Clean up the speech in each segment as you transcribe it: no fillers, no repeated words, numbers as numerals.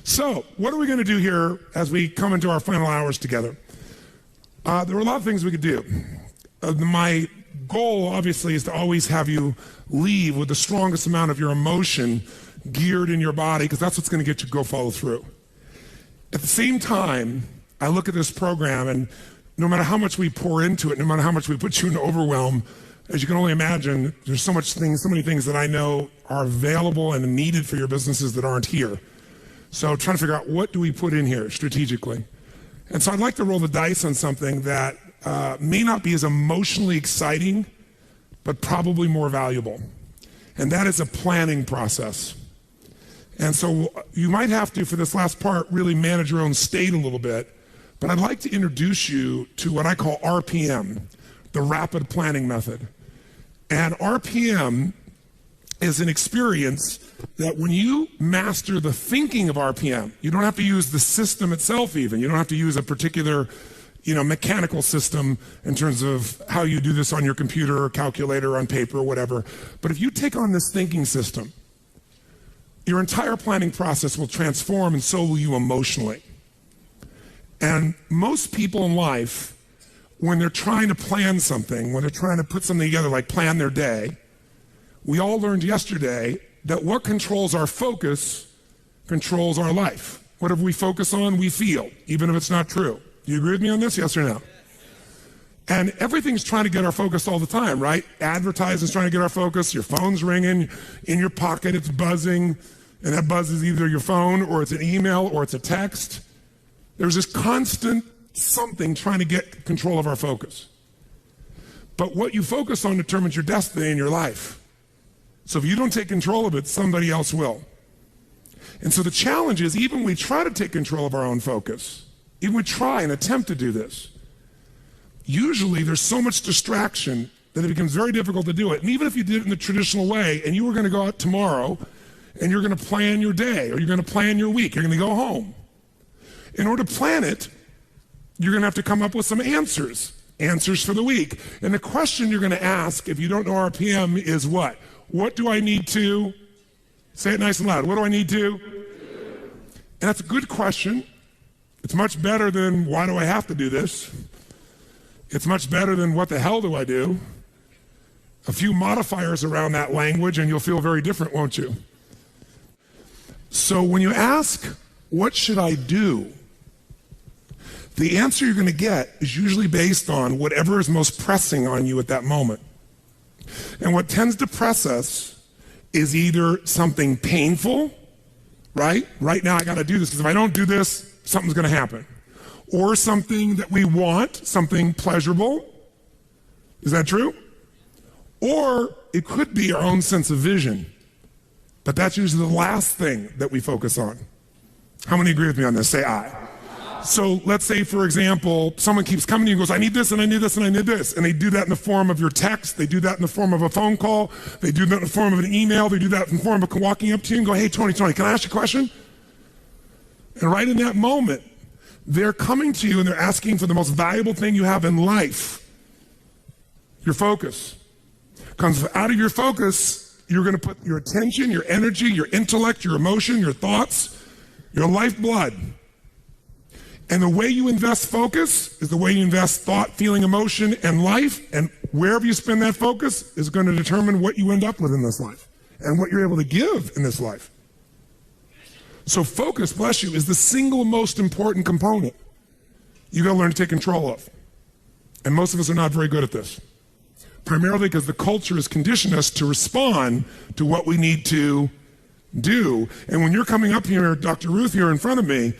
So, what are we going to do here as we come into our final hours together? There are a lot of things we could do. My goal, obviously, is to always have you leave with the strongest amount of your emotion geared in your body, because that's what's going to get you to go follow through. At the same time, I look at this program, and no matter how much we pour into it, no matter how much we put you in overwhelm, as you can only imagine, there's so many things that I know are available and needed for your businesses that aren't here. So trying to figure out, what do we put in here strategically? And so I'd like to roll the dice on something that may not be as emotionally exciting, but probably more valuable. And that is a planning process. And so you might have to, for this last part, really manage your own state a little bit. But I'd like to introduce you to what I call RPM, the rapid planning method. And RPM is an experience that when you master the thinking of RPM, you don't have to use the system itself even. You don't have to use a particular, mechanical system in terms of how you do this on your computer or calculator or on paper or whatever. But if you take on this thinking system, your entire planning process will transform, and so will you emotionally. And most people in life, when they're trying to plan something, when they're trying to put something together, like plan their day, we all learned yesterday that what controls our focus controls our life. Whatever we focus on, we feel, even if it's not true. Do you agree with me on this, yes or no? And everything's trying to get our focus all the time, right? Advertising's trying to get our focus, your phone's ringing, in your pocket it's buzzing, and that buzz is either your phone, or it's an email, or it's a text. There's this constant something trying to get control of our focus. But what you focus on determines your destiny in your life. So if you don't take control of it, somebody else will. And so the challenge is, even when we try to take control of our own focus, even we try and attempt to do this, usually there's so much distraction that it becomes very difficult to do it. And even if you did it in the traditional way, and you were going to go out tomorrow, and you're going to plan your day, or you're going to plan your week, you're going to go home. In order to plan it, you're going to have to come up with some answers for the week. And the question you're going to ask, if you don't know RPM, is what? What do I need to? Say it nice and loud. What do I need to? And that's a good question. It's much better than, why do I have to do this? It's much better than, what the hell do I do? A few modifiers around that language and you'll feel very different, won't you? So when you ask, what should I do? The answer you're going to get is usually based on whatever is most pressing on you at that moment. And what tends to press us is either something painful, right? Right now I got to do this, because if I don't do this, something's going to happen. Or something that we want, something pleasurable. Is that true? Or it could be our own sense of vision. But that's usually the last thing that we focus on. How many agree with me on this? Say aye. So let's say, for example, someone keeps coming to you and goes, I need this, and I need this, and I need this. And they do that in the form of your text. They do that in the form of a phone call. They do that in the form of an email. They do that in the form of walking up to you and go, hey, Tony, can I ask you a question? And right in that moment, they're coming to you and they're asking for the most valuable thing you have in life, your focus. Comes out of your focus, you're going to put your attention, your energy, your intellect, your emotion, your thoughts, your lifeblood. And the way you invest focus is the way you invest thought, feeling, emotion, and life. And wherever you spend that focus is going to determine what you end up with in this life and what you're able to give in this life. So focus, bless you, is the single most important component you got to learn to take control of. And most of us are not very good at this. Primarily because the culture has conditioned us to respond to what we need to do. And when you're coming up here, Dr. Ruth here in front of me,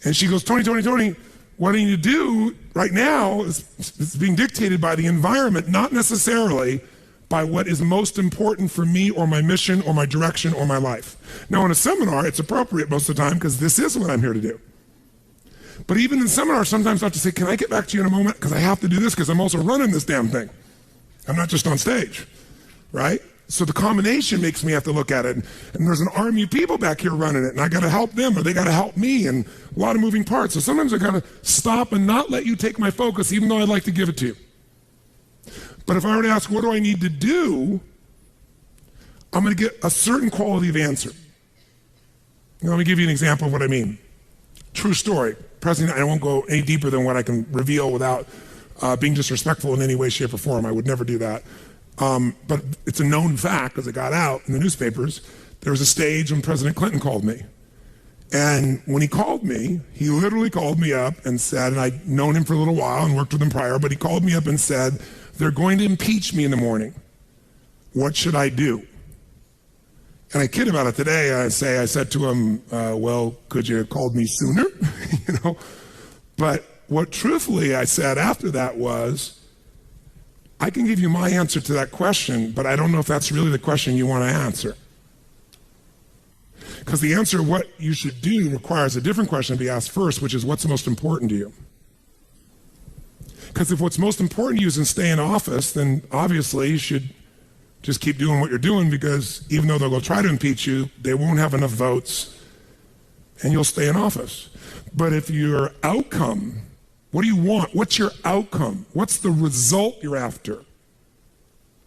and she goes, Tony, what I need to do right now is being dictated by the environment, not necessarily by what is most important for me or my mission or my direction or my life. Now in a seminar, it's appropriate most of the time because this is what I'm here to do. But even in seminars, sometimes I have to say, can I get back to you in a moment? Because I have to do this because I'm also running this damn thing. I'm not just on stage, right? So the combination makes me have to look at it. And there's an army of people back here running it, and I got to help them, or they got to help me, and a lot of moving parts. So sometimes I got to stop and not let you take my focus, even though I'd like to give it to you. But if I were to ask, what do I need to do? I'm going to get a certain quality of answer. Let me give you an example of what I mean. True story. President, I won't go any deeper than what I can reveal without being disrespectful in any way, shape, or form. I would never do that. But it's a known fact, because it got out in the newspapers. There was a stage when President Clinton called me. And when he called me, he literally called me up and said, and I'd known him for a little while and worked with him prior, but he called me up and said, they're going to impeach me in the morning. What should I do? And I kid about it today. I said to him, well, could you have called me sooner? But what truthfully I said after that was, I can give you my answer to that question, but I don't know if that's really the question you want to answer. Because the answer, what you should do, requires a different question to be asked first, which is, what's the most important to you? Because if what's most important to you is to stay in office, then obviously you should just keep doing what you're doing, because even though they'll go try to impeach you, they won't have enough votes and you'll stay in office. But if your outcome, what do you want? What's your outcome? What's the result you're after?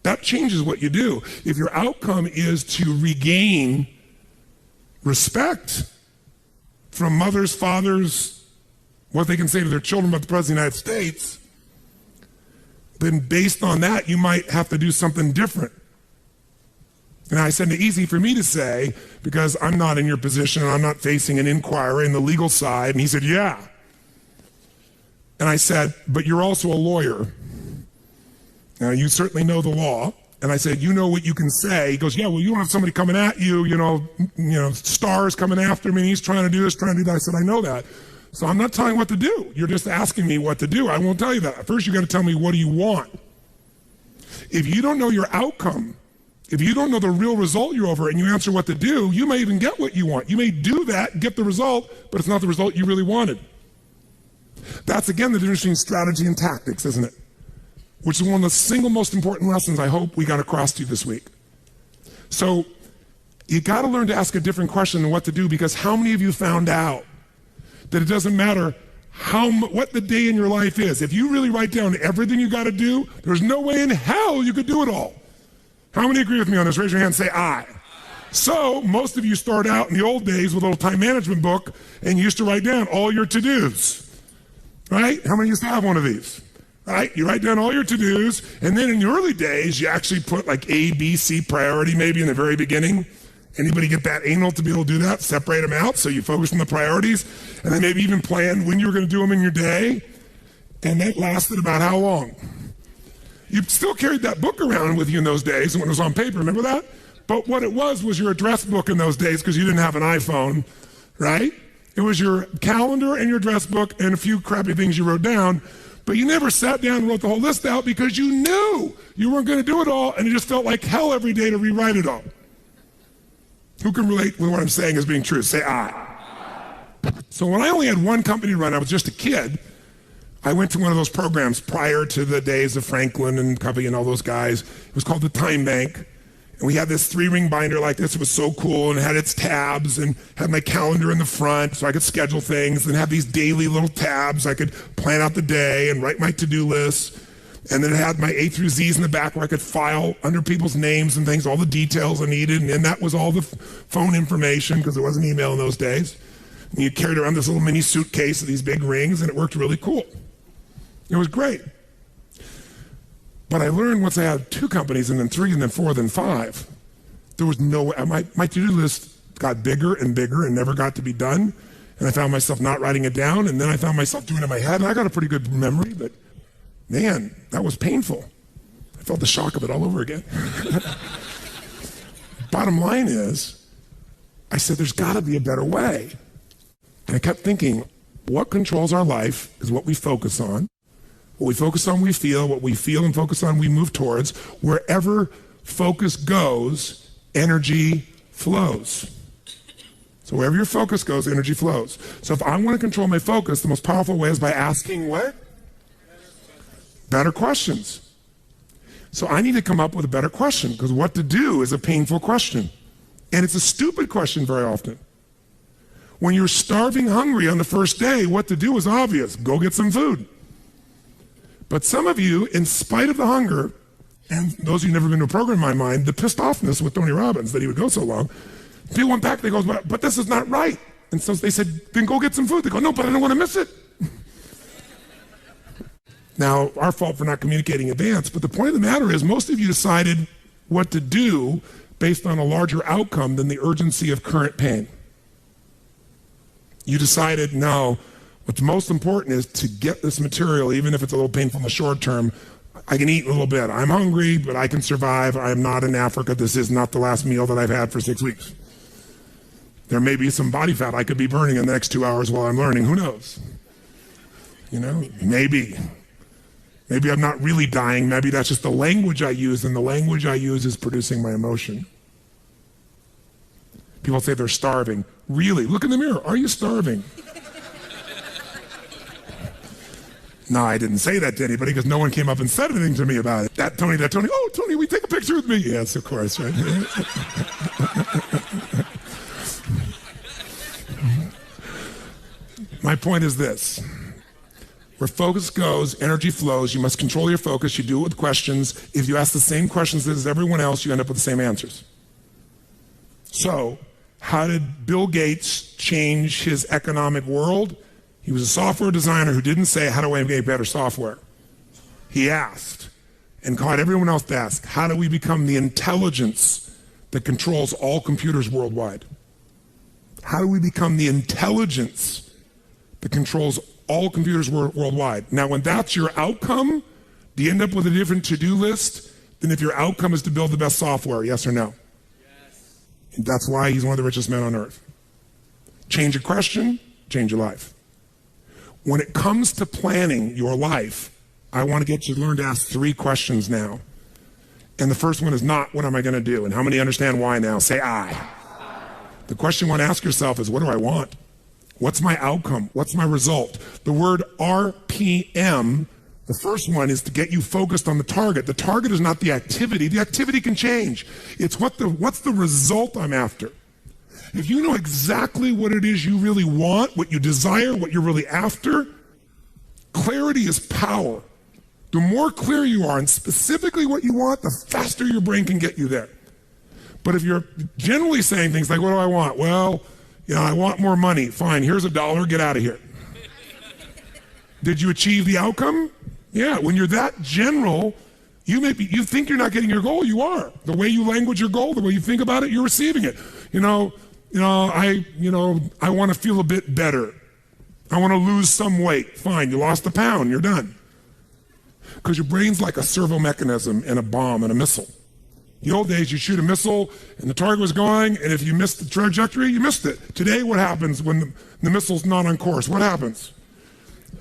That changes what you do. If your outcome is to regain respect from mothers, fathers, what they can say to their children about the President of the United States, then based on that, you might have to do something different. And I said, it's easy for me to say, because I'm not in your position, and I'm not facing an inquiry in the legal side. And he said, yeah. And I said, but you're also a lawyer. Now, you certainly know the law. And I said, you know what you can say. He goes, yeah, well, you don't have somebody coming at you, stars coming after me. He's trying to do this, trying to do that. I said, I know that. So I'm not telling you what to do. You're just asking me what to do. I won't tell you that. First, you got to tell me, what do you want? If you don't know your outcome, if you don't know the real result you're over, and you answer what to do, you may even get what you want. You may do that, get the result, but it's not the result you really wanted. That's, again, the difference between strategy and tactics, isn't it? Which is one of the single most important lessons I hope we got across to you this week. So you got to learn to ask a different question than what to do, because how many of you found out that it doesn't matter what the day in your life is? If you really write down everything you got to do, there's no way in hell you could do it all. How many agree with me on this? Raise your hand and say aye. So most of you start out in the old days with a little time management book, and you used to write down all your to-dos, right? How many used to have one of these? Right? You write down all your to-dos, and then in the early days, you actually put like A, B, C priority maybe in the very beginning. Anybody get that anal to be able to do that? Separate them out so you focus on the priorities, and then maybe even plan when you were going to do them in your day. And that lasted about how long? You still carried that book around with you in those days when it was on paper, remember that? But what it was your address book in those days, because you didn't have an iPhone, right? It was your calendar and your address book and a few crappy things you wrote down, but you never sat down and wrote the whole list out, because you knew you weren't going to do it all, and it just felt like hell every day to rewrite it all. Who can relate with what I'm saying as being true? Say aye. So when I only had one company to run, I was just a kid, I went to one of those programs prior to the days of Franklin and Covey and all those guys. It was called the Time Bank. And we had this 3-ring binder like this. It was so cool, and it had its tabs and had my calendar in the front so I could schedule things, and have these daily little tabs. I could plan out the day and write my to-do lists. And then it had my A through Z's in the back where I could file under people's names and things, all the details I needed. And then that was all the phone information, because there wasn't email in those days. And you carried around this little mini suitcase with these big rings, and it worked really cool. It was great. But I learned once I had 2 companies, and then 3, and then 4, then 5, there was no way. My to-do list got bigger and bigger and never got to be done. And I found myself not writing it down, and then I found myself doing it in my head. And I got a pretty good memory, but man, that was painful. I felt the shock of it all over again. Bottom line is, I said, there's got to be a better way. And I kept thinking, what controls our life is what we focus on. What we focus on, we feel. What we feel and focus on, we move towards. Wherever focus goes, energy flows. So wherever your focus goes, energy flows. So if I want to control my focus, the most powerful way is by asking what? Better questions. So I need to come up with a better question, because what to do is a painful question. And it's a stupid question very often. When you're starving hungry on the first day, what to do is obvious. Go get some food. But some of you, in spite of the hunger, and those of you who've never been to a program in my mind, the pissed offness with Tony Robbins that he would go so long, People went back, they go, but this is not right. And so they said, then go get some food. They go, no, but I don't want to miss it. Now, our fault for not communicating in advance, but the point of the matter is most of you decided what to do based on a larger outcome than the urgency of current pain. You decided, no, what's most important is to get this material, even if it's a little painful in the short term. I can eat a little bit. I'm hungry, but I can survive. I am not in Africa. This is not the last meal that I've had for 6 weeks. There may be some body fat I could be burning in the next 2 hours while I'm learning. Who knows? You know, maybe. Maybe I'm not really dying. Maybe that's just the language I use, and the language I use is producing my emotion. People say they're starving. Really? Look in the mirror. Are you starving? No, I didn't say that to anybody because no one came up and said anything to me about it. That Tony. Oh, Tony, will you take a picture with me? Yes, of course, right? My point is this. Where focus goes, energy flows. You must control your focus. You do it with questions. If you ask the same questions as everyone else, you end up with the same answers. So, how did Bill Gates change his economic world? He was a software designer who didn't say, how do I make better software? He asked, and caught everyone else to ask, how do we become the intelligence that controls all computers worldwide? How do we become the intelligence that controls all computers worldwide? Now, when that's your outcome, do you end up with a different to-do list than if your outcome is to build the best software, yes or no? Yes. And that's why he's one of the richest men on earth. Change a question, change your life. When it comes to planning your life, I want to get you to learn to ask 3 questions now. And the first one is not, what am I going to do? And how many understand why now? Say I. The question you want to ask yourself is, what do I want? What's my outcome? What's my result? The word RPM, the first one, is to get you focused on the target. The target is not the activity. The activity can change. It's what's the result I'm after. If you know exactly what it is you really want, what you desire, what you're really after, clarity is power. The more clear you are and specifically what you want, the faster your brain can get you there. But if you're generally saying things like, what do I want? Well, I want more money. Fine, here's $1, get out of here. Did you achieve the outcome? Yeah, when you're that general, you think you're not getting your goal, you are. The way you language your goal, the way you think about it, you're receiving it. I want to feel a bit better. I want to lose some weight. Fine, you lost a pound, you're done. Because your brain's like a servo mechanism and a bomb and a missile. In the old days, you shoot a missile and the target was going, and if you missed the trajectory, you missed it. Today, what happens when the missile's not on course? What happens?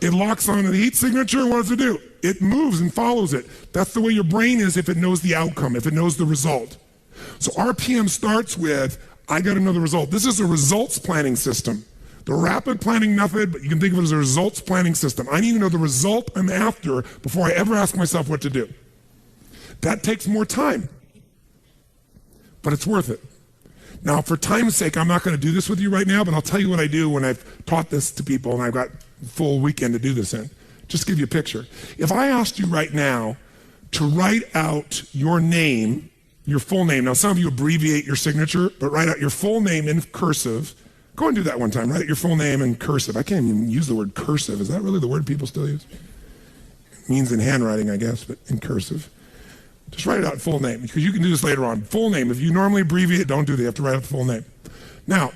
It locks on the heat signature, and what does it do? It moves and follows it. That's the way your brain is if it knows the outcome, if it knows the result. So RPM starts with, I got to know the result. This is a results planning system. The rapid planning method, but you can think of it as a results planning system. I need to know the result I'm after before I ever ask myself what to do. That takes more time, but it's worth it. Now, for time's sake, I'm not going to do this with you right now, but I'll tell you what I do when I've taught this to people and I've got a full weekend to do this in. Just to give you a picture. If I asked you right now to write out your name, your full name. Now, some of you abbreviate your signature, but write out your full name in cursive. Go and do that one time. Write out your full name in cursive. I can't even use the word cursive. Is that really the word people still use? It means in handwriting, I guess, but in cursive. Just write it out full name, because you can do this later on. Full name. If you normally abbreviate, don't do that. You have to write out the full name. Now,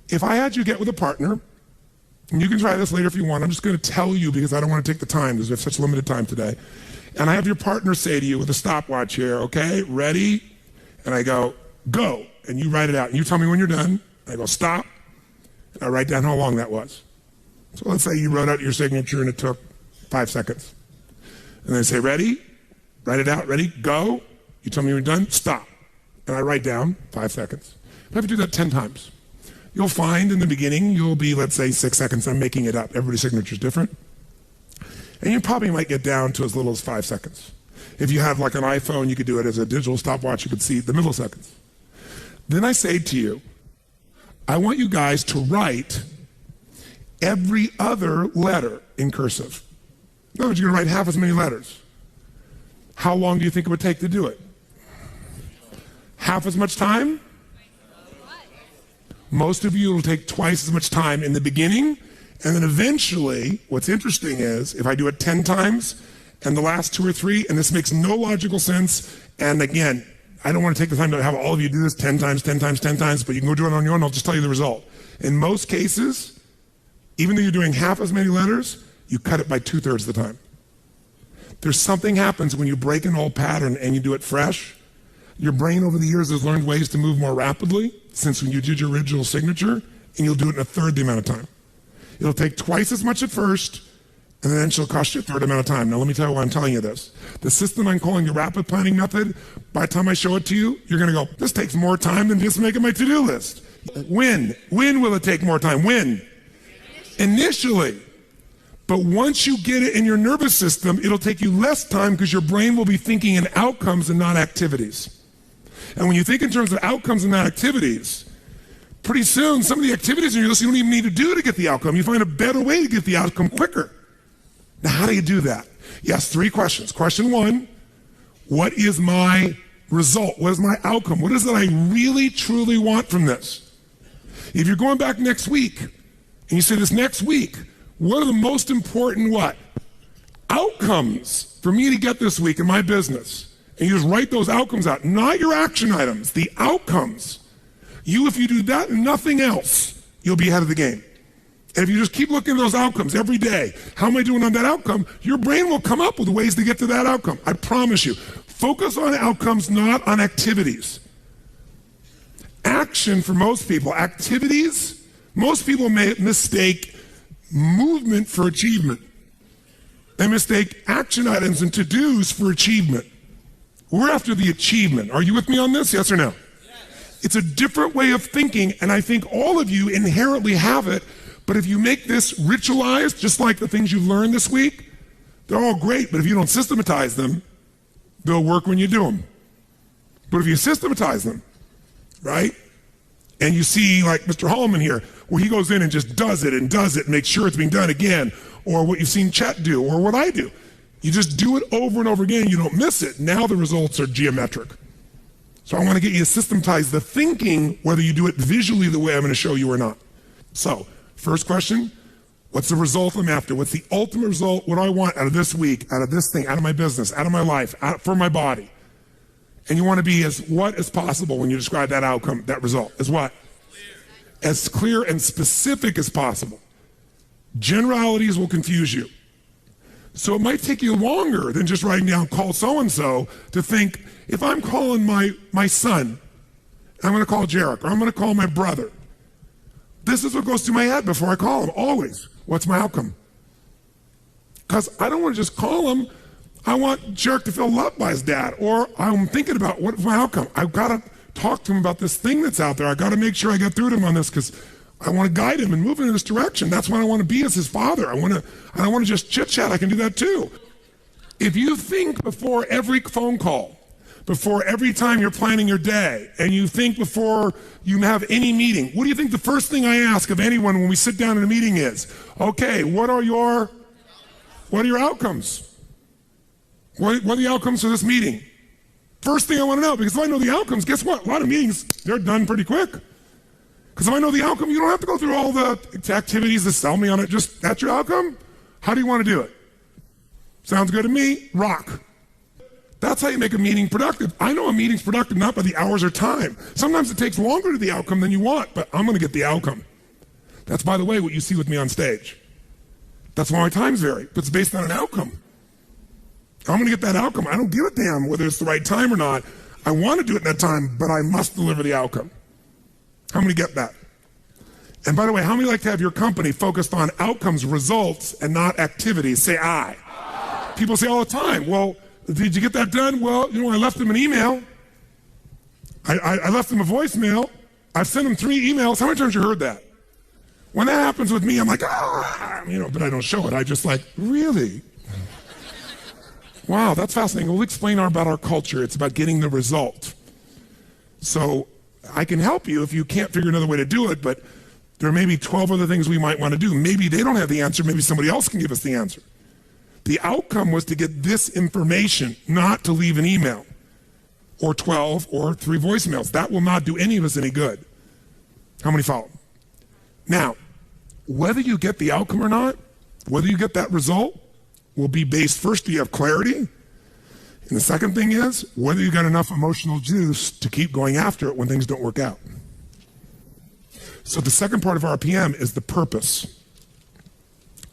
if I had you get with a partner, and you can try this later if you want. I'm just going to tell you because I don't want to take the time because we have such limited time today. And I have your partner say to you with a stopwatch here, okay, ready? And I go, go. And you write it out. And you tell me when you're done. I go, stop. And I write down how long that was. So let's say you wrote out your signature and it took 5 seconds. And I say, ready? Write it out. Ready? Go. You tell me when you're done. Stop. And I write down 5 seconds. I have to do that 10 times. You'll find in the beginning, you'll be, let's say, 6 seconds. I'm making it up. Everybody's signature is different. And you probably might get down to as little as 5 seconds. If you have like an iPhone, you could do it as a digital stopwatch. You could see the middle seconds. Then I say to you, I want you guys to write every other letter in cursive. In other words, you're going to write half as many letters. How long do you think it would take to do it? Half as much time? Most of you, it'll take twice as much time in the beginning, and then eventually, what's interesting is, if I do it 10 times, and the last 2 or 3, and this makes no logical sense, and again, I don't want to take the time to have all of you do this 10 times, 10 times, 10 times, but you can go do it on your own, I'll just tell you the result. In most cases, even though you're doing half as many letters, you cut it by 2/3 of the time. There's something happens when you break an old pattern and you do it fresh. Your brain over the years has learned ways to move more rapidly since when you did your original signature, and you'll do it in 1/3 the amount of time. It'll take twice as much at first, and then it'll cost you 1/3 amount of time. Now let me tell you why I'm telling you this. The system I'm calling the rapid planning method, by the time I show it to you, you're gonna go, this takes more time than just making my to-do list. When will it take more time? When? Initially. But once you get it in your nervous system, it'll take you less time because your brain will be thinking in outcomes and not activities. And when you think in terms of outcomes and not activities, pretty soon some of the activities on your list you don't even need to do to get the outcome. You find a better way to get the outcome quicker. Now, how do you do that? Yes, 3 questions. Question 1, what is my result? What is my outcome? What is it I really, truly want from this? If you're going back next week, and you say this next week, what are the most important what? Outcomes for me to get this week in my business. And you just write those outcomes out, not your action items, the outcomes. If you do that and nothing else, you'll be ahead of the game. And if you just keep looking at those outcomes every day, how am I doing on that outcome? Your brain will come up with ways to get to that outcome. I promise you. Focus on outcomes, not on activities. Action for most people, activities, most people may mistake movement for achievement. They mistake action items and to-dos for achievement. We're after the achievement. Are you with me on this? Yes or no? Yes. It's a different way of thinking, and I think all of you inherently have it, but if you make this ritualized, just like the things you've learned this week, they're all great, but if you don't systematize them, they'll work when you do them. But if you systematize them, right? And you see like Mr. Hallman here, where he goes in and just does it and makes sure it's being done again, or what you've seen Chet do, or what I do. You just do it over and over again, you don't miss it. Now the results are geometric. So I want to get you to systematize the thinking, whether you do it visually the way I'm going to show you or not. So, first question, what's the result I'm after? What's the ultimate result? What do I want out of this week, out of this thing, out of my business, out of my life, for my body? And you want to be as what as possible when you describe that outcome, that result. As what? As clear and specific as possible. Generalities will confuse you. So it might take you longer than just writing down call so-and-so to think, if I'm calling my son, I'm going to call Jarek, or I'm going to call my brother. This is what goes through my head before I call him, always. What's my outcome? Because I don't want to just call him. I want Jarek to feel loved by his dad, or I'm thinking about what's my outcome. I've got to talk to him about this thing that's out there. I've got to make sure I get through to him on this because I want to guide him and move him in this direction. That's what I want to be as his father. I don't want to just chit-chat. I can do that too. If you think before every phone call, before every time you're planning your day, and you think before you have any meeting, what do you think the first thing I ask of anyone when we sit down in a meeting is? Okay, what are your outcomes? What are the outcomes for this meeting? First thing I want to know, because if I know the outcomes, guess what? A lot of meetings, they're done pretty quick. Because if I know the outcome, you don't have to go through all the activities to sell me on it. Just, that's your outcome? How do you want to do it? Sounds good to me. Rock. That's how you make a meeting productive. I know a meeting's productive not by the hours or time. Sometimes it takes longer to the outcome than you want, but I'm going to get the outcome. That's, by the way, what you see with me on stage. That's why my times vary, but it's based on an outcome. I'm going to get that outcome. I don't give a damn whether it's the right time or not. I want to do it in that time, but I must deliver the outcome. How many get that? And by the way, how many like to have your company focused on outcomes, results, and not activities? Say aye. People say all the time, well, did you get that done? Well, I left them an email. I left them a voicemail. I've sent them 3 emails. How many times you heard that? When that happens with me, I'm like, but I don't show it. I just like, really? Wow, that's fascinating. We'll explain about our culture. It's about getting the result. So I can help you if you can't figure another way to do it, but there may be 12 other things we might want to do. Maybe they don't have the answer. Maybe somebody else can give us the answer. The outcome was to get this information, not to leave an email or 12 or 3 voicemails. That will not do any of us any good. How many follow? Now, whether you get the outcome or not, whether you get that result, will be based, first, do you have clarity? And the second thing is, whether you got enough emotional juice to keep going after it when things don't work out. So the second part of RPM is the purpose.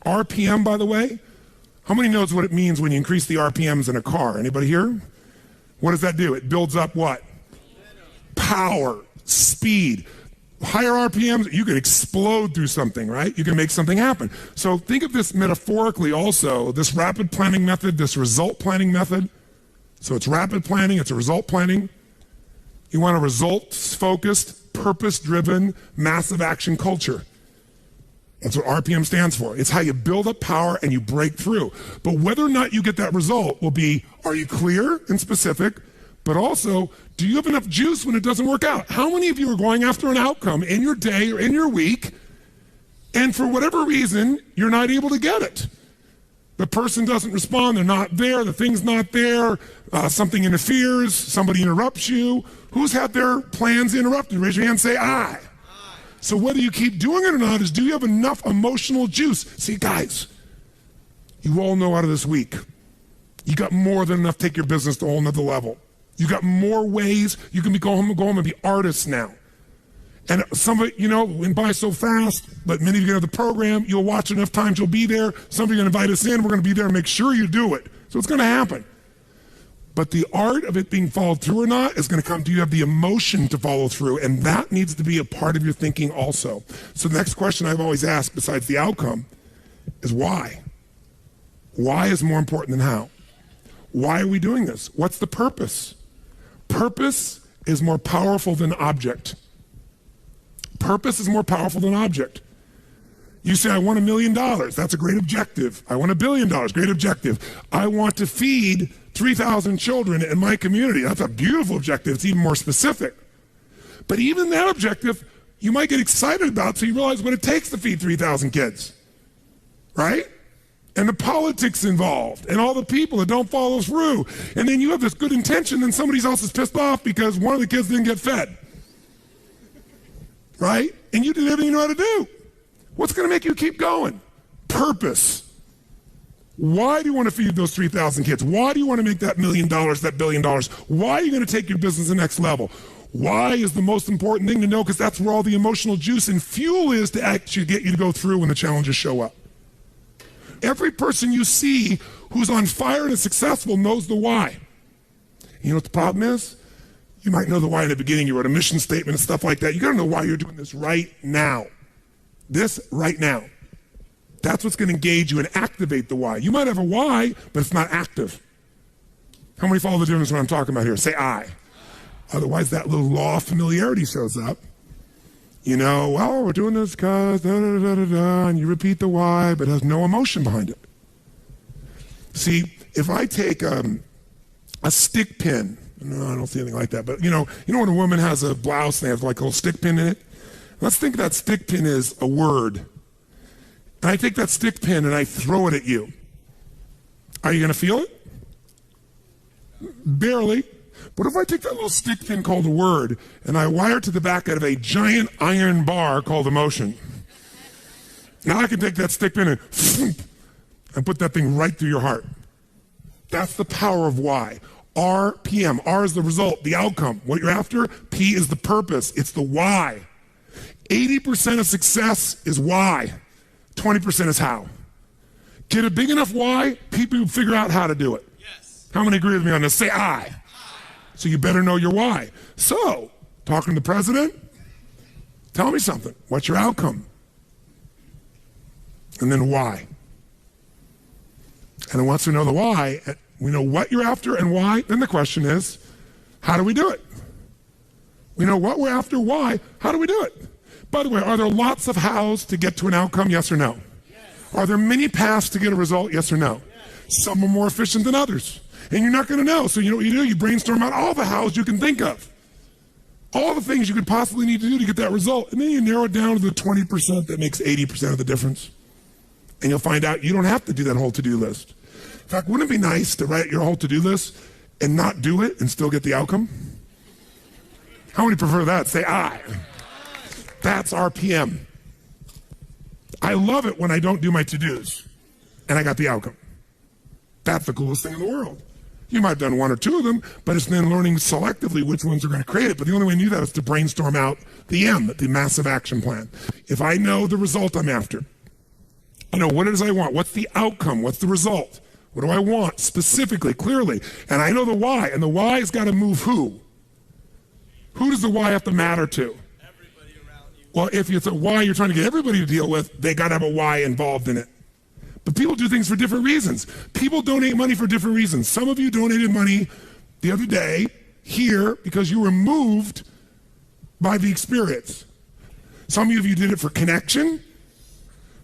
RPM, by the way, how many knows what it means when you increase the RPMs in a car? Anybody here? What does that do? It builds up what? Power, speed. Higher RPMs, you can explode through something, right? You can make something happen. So think of this metaphorically also, this rapid planning method, this result planning method. So it's rapid planning, it's a result planning. You want a results-focused, purpose-driven, massive action culture. That's what RPM stands for. It's how you build up power and you break through. But whether or not you get that result will be, are you clear and specific? But also, do you have enough juice when it doesn't work out? How many of you are going after an outcome in your day or in your week, and for whatever reason, you're not able to get it? The person doesn't respond, they're not there, the thing's not there, something interferes, somebody interrupts you. Who's had their plans interrupted? Raise your hand, say I. So whether you keep doing it or not is, do you have enough emotional juice? See, guys, you all know out of this week, you got more than enough to take your business to a whole nother level. You got more ways. You can go home and be artists now. And somebody, went by so fast, but many of you get the program, you'll watch enough times, you'll be there. Somebody's going to invite us in, we're going to be there and make sure you do it. So it's going to happen. But the art of it being followed through or not is going to come, do you have the emotion to follow through? And that needs to be a part of your thinking also. So the next question I've always asked, besides the outcome, is why? Why is more important than how? Why are we doing this? What's the purpose? Purpose is more powerful than object. Purpose is more powerful than object. You say, I want $1 million. That's a great objective. I want $1 billion. Great objective. I want to feed 3,000 children in my community. That's a beautiful objective. It's even more specific. But even that objective, you might get excited about, so you realize what it takes to feed 3,000 kids, right? And the politics involved, and all the people that don't follow through. And then you have this good intention, and somebody else is pissed off because one of the kids didn't get fed. Right? And you did everything you know how to do. What's going to make you keep going? Purpose. Why do you want to feed those 3,000 kids? Why do you want to make that $1 million, that $1 billion? Why are you going to take your business to the next level? Why is the most important thing to know? Because that's where all the emotional juice and fuel is to actually get you to go through when the challenges show up. Every person you see who's on fire and is successful knows the why. You know what the problem is? You might know the why in the beginning. You wrote a mission statement and stuff like that. You got to know why you're doing this right now. This right now. That's what's going to engage you and activate the why. You might have a why, but it's not active. How many follow the difference when I'm talking about here? Say I. Otherwise, that little law of familiarity shows up. Well, we're doing this because and you repeat the why, but it has no emotion behind it. See, if I take a stick pin, no, I don't see anything like that, but you know when a woman has a blouse and they have like a little stick pin in it? Let's think that stick pin is a word. And I take that stick pin and I throw it at you. Are you going to feel it? Barely. What if I take that little stick pin called a word and I wire it to the back out of a giant iron bar called emotion? Now I can take that stick pin and put that thing right through your heart. That's the power of why. RPM. R is the result, the outcome. What you're after, P is the purpose. It's the why. 80% of success is why. 20% is how. Get a big enough why, people will figure out how to do it. Yes. How many agree with me on this? Say I. So you better know your why. So, talking to the president, tell me something. What's your outcome? And then why? And then once we know the why, we know what you're after and why, then the question is, how do we do it? We know what we're after, why, how do we do it? By the way, are there lots of hows to get to an outcome, yes or no? Yes. Are there many paths to get a result, yes or no? Yes. Some are more efficient than others. And you're not going to know. So you know what you do? You brainstorm out all the hows you can think of. All the things you could possibly need to do to get that result. And then you narrow it down to the 20% that makes 80% of the difference. And you'll find out you don't have to do that whole to-do list. In fact, wouldn't it be nice to write your whole to-do list and not do it and still get the outcome? How many prefer that? Say I. That's RPM. I love it when I don't do my to-dos and I got the outcome. That's the coolest thing in the world. You might have done one or two of them, but it's then learning selectively which ones are going to create it. But the only way to do that is to brainstorm out the M, the massive action plan. If I know the result I'm after, I know what it is I want, what's the outcome, what's the result, what do I want specifically, clearly, and I know the why, and the why has got to move who? Who does the why have to matter to? Everybody around you. Well, if it's a why you're trying to get everybody to deal with, they got to have a why involved in it. But people do things for different reasons. People donate money for different reasons. Some of you donated money the other day here because you were moved by the experience. Some of you did it for connection.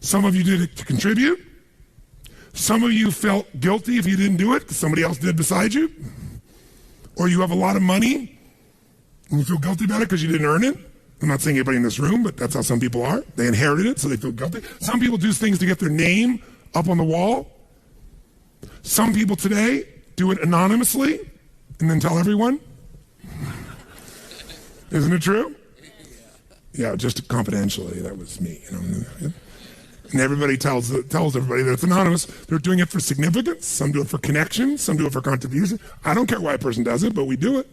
Some of you did it to contribute. Some of you felt guilty if you didn't do it because somebody else did beside you. Or you have a lot of money and you feel guilty about it because you didn't earn it. I'm not saying anybody in this room, but that's how some people are. They inherited it, so they feel guilty. Some people do things to get their name up on the wall. Some people today do it anonymously and then tell everyone. Isn't it true? Yeah, just confidentially. That was me. You know? And everybody tells everybody that it's anonymous. They're doing it for significance. Some do it for connection. Some do it for contribution. I don't care why a person does it, but we do it.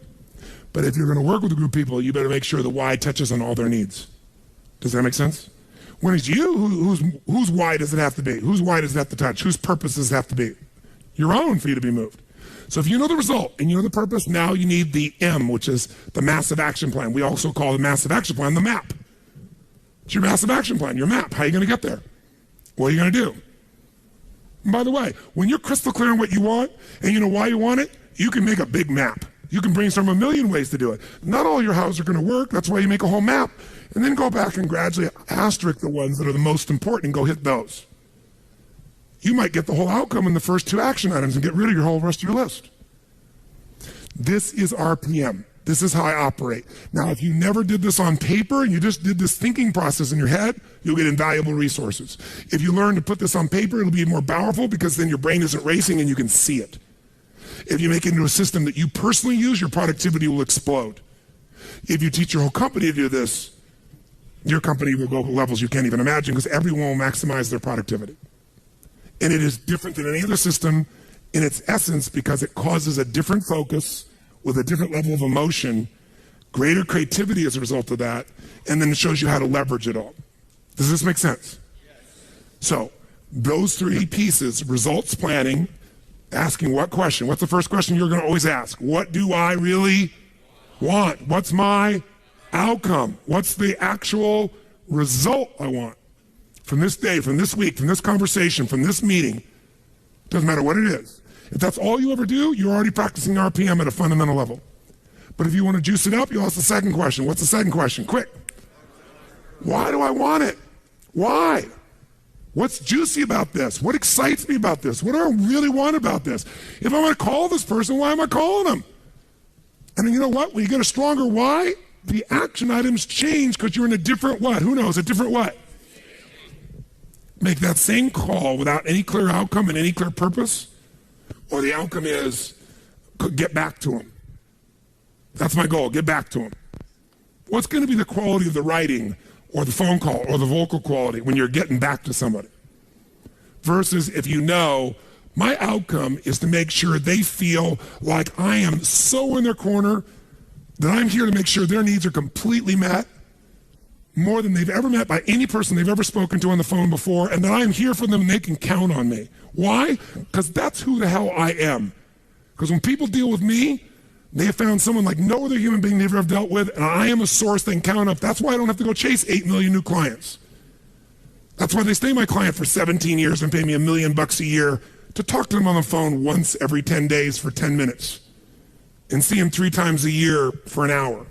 But if you're going to work with a group of people, you better make sure the why touches on all their needs. Does that make sense? When it's you, whose why does it have to be? Whose why does it have to touch? Whose purpose does it have to be? Your own for you to be moved. So if you know the result and you know the purpose, now you need the M, which is the massive action plan. We also call the massive action plan the map. It's your massive action plan, your map. How are you going to get there? What are you going to do? And by the way, when you're crystal clear on what you want and you know why you want it, you can make a big map. You can brainstorm a million ways to do it. Not all your houses are going to work. That's why you make a whole map. And then go back and gradually asterisk the ones that are the most important and go hit those. You might get the whole outcome in the first two action items and get rid of your whole rest of your list. This is RPM. This is how I operate. Now, if you never did this on paper and you just did this thinking process in your head, you'll get invaluable resources. If you learn to put this on paper, it'll be more powerful because then your brain isn't racing and you can see it. If you make it into a system that you personally use, your productivity will explode. If you teach your whole company to do this, your company will go to levels you can't even imagine because everyone will maximize their productivity. And it is different than any other system in its essence because it causes a different focus with a different level of emotion, greater creativity as a result of that, and then it shows you how to leverage it all. Does this make sense? Yes. So those three pieces, results planning, asking what question? What's the first question you're going to always ask? What do I really want? What's my outcome? What's the actual result I want from this day, from this week, from this conversation, from this meeting? Doesn't matter what it is. If that's all you ever do, you're already practicing RPM at a fundamental level. But if you want to juice it up, you ask the second question. What's the second question? Quick. Why do I want it? Why? What's juicy about this? What excites me about this? What do I really want about this? If I'm going to call this person, why am I calling them? And then you know what? When you get a stronger why, the action items change because you're in a different what? Who knows? A different what? Make that same call without any clear outcome and any clear purpose, or the outcome is get back to them. That's my goal, get back to them. What's going to be the quality of the writing or the phone call or the vocal quality when you're getting back to somebody? Versus if you know my outcome is to make sure they feel like I am so in their corner that I'm here to make sure their needs are completely met, more than they've ever met by any person they've ever spoken to on the phone before, and that I'm here for them and they can count on me. Why? Because that's who the hell I am. Because when people deal with me, they have found someone like no other human being they've ever dealt with, and I am a source they can count up. That's why I don't have to go chase 8 million new clients. That's why they stay my client for 17 years and pay me $1 million a year to talk to them on the phone once every 10 days for 10 minutes and see them 3 times a year for an hour.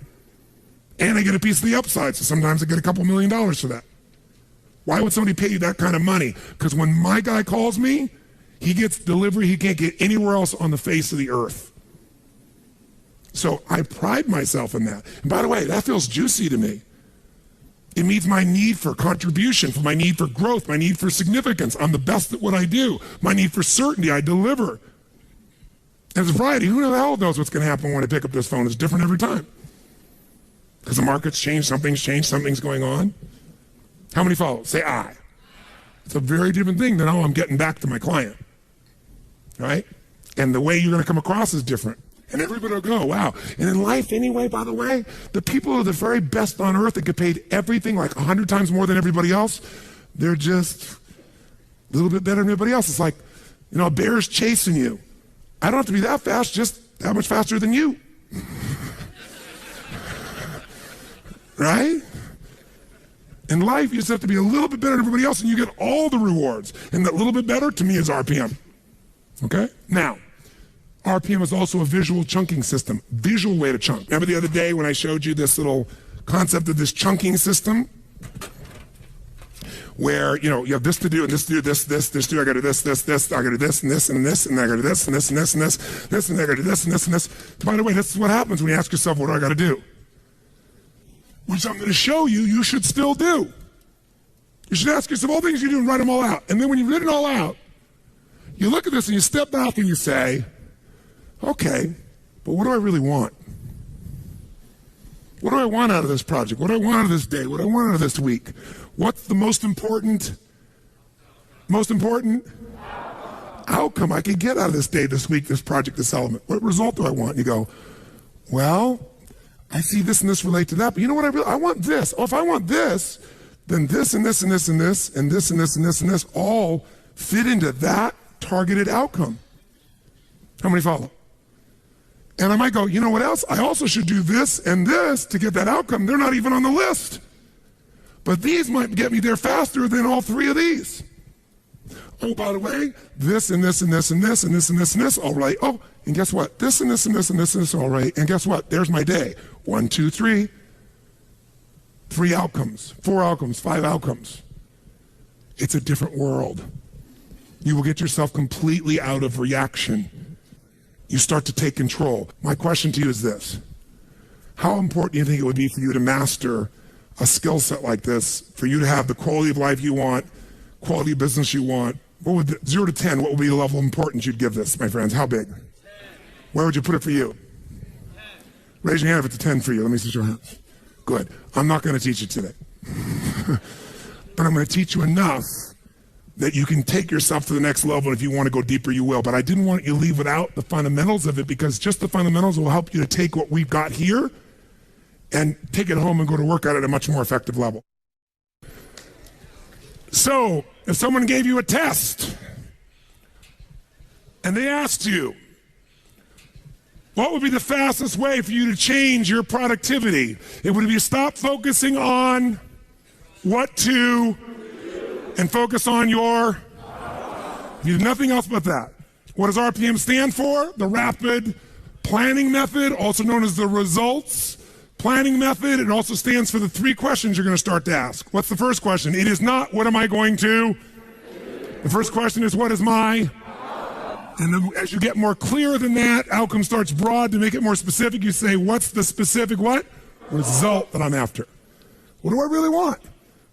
And I get a piece of the upside, so sometimes I get a couple $1 million for that. Why would somebody pay you that kind of money? Because when my guy calls me, he gets delivery he can't get anywhere else on the face of the earth. So I pride myself in that. And by the way, that feels juicy to me. It meets my need for contribution, for my need for growth, my need for significance. I'm the best at what I do. My need for certainty, I deliver. As a variety, who the hell knows what's going to happen when I pick up this phone? It's different every time. Because the market's changed, something's going on. How many follow? Say I. It's a very different thing than, oh, I'm getting back to my client, right? And the way you're going to come across is different. And everybody will go, wow. And in life anyway, by the way, the people who are the very best on earth that get paid everything like 100 times more than everybody else, they're just a little bit better than everybody else. It's like, a bear's chasing you. I don't have to be that fast, just that much faster than you. Right? In life, you just have to be a little bit better than everybody else and you get all the rewards. And that little bit better, to me, is RPM. Okay? Now, RPM is also a visual chunking system, visual way to chunk. Remember the other day when I showed you this little concept of this chunking system? Where, you have this to do, and this to do, this to do, I gotta do this, I gotta do this, and this, and this, and I gotta do this, and this, and this, and this, and I gotta do this, and this, and this. By the way, this is what happens when you ask yourself, what do I gotta do? Which I'm gonna show you, you should still do. You should ask yourself all things you do and write them all out. And then when you've written it all out, you look at this and you step back and you say, okay, but what do I really want? What do I want out of this project? What do I want out of this day? What do I want out of this week? What's the most important outcome I can get out of this day, this week, this project, this element? What result do I want? And you go, well, I see this and this relate to that, but you know what I want this. Oh, if I want this, then this and this and this and this and this and this and this and this all fit into that targeted outcome. How many follow? And I might go, you know what else? I also should do this and this to get that outcome. They're not even on the list. But these might get me there faster than all three of these. Oh, by the way, this and this and this and this and this and this and this, all right. Oh, and guess what? This and this and this and this and this, all right. And guess what? There's my day. 1, 2, 3. 3 outcomes, 4 outcomes, 5 outcomes. It's a different world. You will get yourself completely out of reaction. You start to take control. My question to you is this. How important do you think it would be for you to master a skill set like this, for you to have the quality of life you want, quality of business you want? 0 to 10, what would be the level of importance you'd give this, my friends? How big? 10. Where would you put it for you? 10. Raise your hand if it's a 10 for you. Let me see your hands. Good. I'm not going to teach you today. But I'm going to teach you enough that you can take yourself to the next level. If you want to go deeper, you will. But I didn't want you to leave without the fundamentals of it, because just the fundamentals will help you to take what we've got here and take it home and go to work at it at a much more effective level. So, if someone gave you a test and they asked you, what would be the fastest way for you to change your productivity? It would be stop focusing on what to and focus on your, you do nothing else but that. What does RPM stand for? The Rapid Planning Method, also known as the Results Planning Method. It also stands for the 3 questions you're going to start to ask. What's the first question? It is not, what am I going to? The first question is, what is my? And then as you get more clear than that, outcome starts broad. To make it more specific, you say, what's the specific what? Result that I'm after. What do I really want?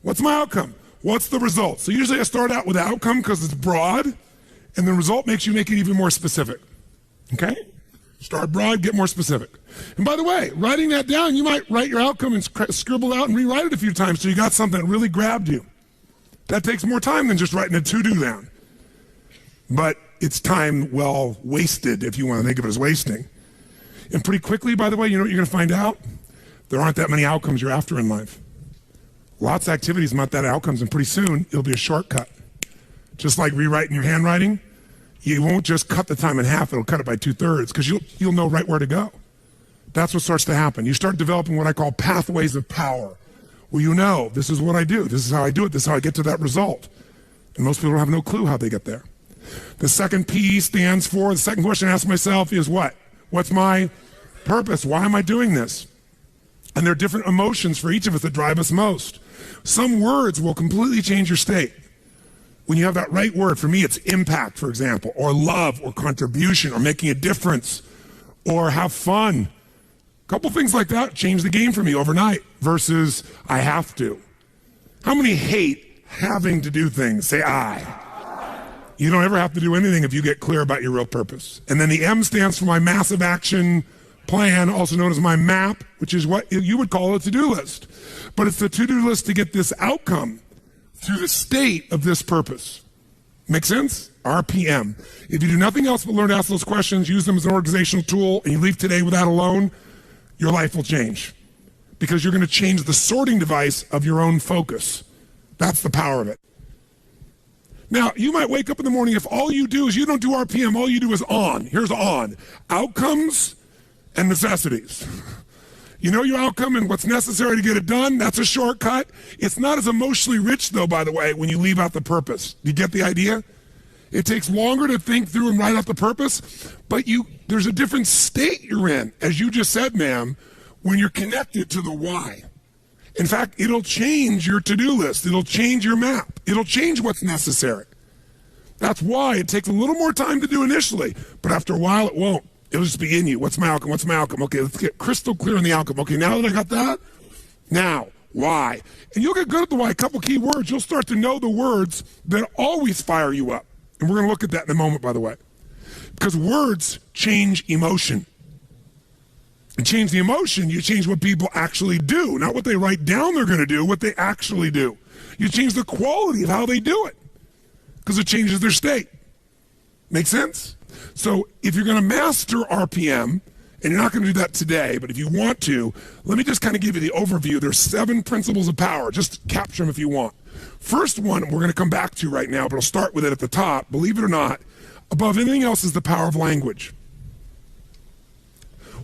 What's my outcome? What's the result? So usually I start out with the outcome because it's broad, and the result makes you make it even more specific. Okay? Start broad, get more specific. And by the way, writing that down, you might write your outcome and scribble out and rewrite it a few times so you got something that really grabbed you. That takes more time than just writing a to-do down. But it's time well wasted if you want to think of it as wasting. And pretty quickly, by the way, you know what you're going to find out? There aren't that many outcomes you're after in life. Lots of activities, not that outcomes, and pretty soon it'll be a shortcut. Just like rewriting your handwriting, you won't just cut the time in half, it'll cut it by 2/3 because you'll know right where to go. That's what starts to happen. You start developing what I call pathways of power, where you know, this is what I do, this is how I do it, this is how I get to that result. And most people have no clue how they get there. The second P stands for, the second question I ask myself is what? What's my purpose? Why am I doing this? And there are different emotions for each of us that drive us most. Some words will completely change your state. When you have that right word, for me it's impact, for example, or love, or contribution, or making a difference, or have fun. A couple things like that change the game for me overnight versus I have to. How many hate having to do things? Say I. You don't ever have to do anything if you get clear about your real purpose. And then the M stands for my massive action plan, also known as my map, which is what you would call a to-do list. But it's the to-do list to get this outcome through the state of this purpose. Make sense? RPM. If you do nothing else but learn to ask those questions, use them as an organizational tool, and you leave today with that alone, your life will change. Because you're going to change the sorting device of your own focus. That's the power of it. Now, you might wake up in the morning, if all you do is you don't do RPM, all you do is on. Here's on. Outcomes and necessities. You know your outcome and what's necessary to get it done? That's a shortcut. It's not as emotionally rich, though, by the way, when you leave out the purpose. Do you get the idea? It takes longer to think through and write out the purpose, but there's a different state you're in, as you just said, ma'am, when you're connected to the why. In fact, it'll change your to-do list. It'll change your map. It'll change what's necessary. That's why it takes a little more time to do initially, but after a while it won't. It'll just be in you. What's my outcome? What's my outcome? Okay, let's get crystal clear on the outcome. Okay, now that I got that, now, why? And you'll get good at the why. A couple key words. You'll start to know the words that always fire you up. And we're going to look at that in a moment, by the way. Because words change emotion. And change the emotion, you change what people actually do. Not what they write down they're going to do, what they actually do. You change the quality of how they do it. Because it changes their state. Make sense? So if you're going to master RPM, and you're not going to do that today, but if you want to, let me just kind of give you the overview. There's 7 principles of power. Just capture them if you want. First one we're going to come back to right now, but I'll start with it at the top. Believe it or not, above anything else is the power of language.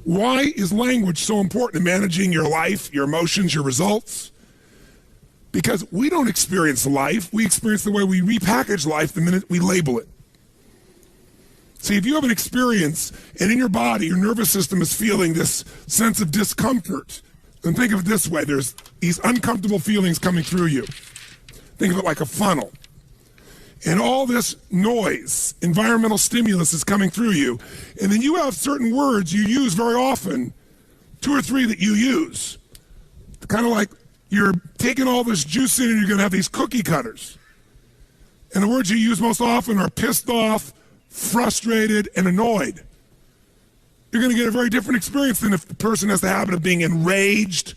Why is language so important in managing your life, your emotions, your results? Because we don't experience life. We experience the way we repackage life the minute we label it. See, if you have an experience and in your body, your nervous system is feeling this sense of discomfort, then think of it this way. There's these uncomfortable feelings coming through you. Think of it like a funnel. And all this noise, environmental stimulus is coming through you. And then you have certain words you use very often, 2 or 3 that you use. Kind of like you're taking all this juice in and you're going to have these cookie cutters. And the words you use most often are pissed off, frustrated, and annoyed. You're going to get a very different experience than if the person has the habit of being enraged,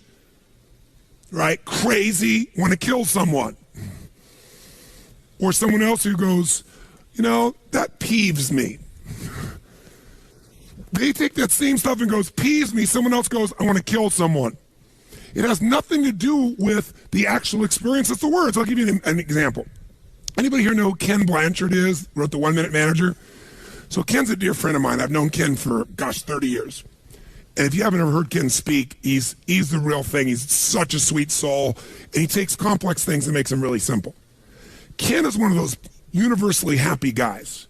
right, crazy, want to kill someone. Or someone else who goes, you know, that peeves me. They take that same stuff and goes, peeves me. Someone else goes, I want to kill someone. It has nothing to do with the actual experience. It's the words. I'll give you an example. Anybody here know who Ken Blanchard is? Wrote the 1 Minute Manager. So Ken's a dear friend of mine. I've known Ken for, 30 years. And if you haven't ever heard Ken speak, he's the real thing. He's such a sweet soul. And he takes complex things and makes them really simple. Ken is one of those universally happy guys.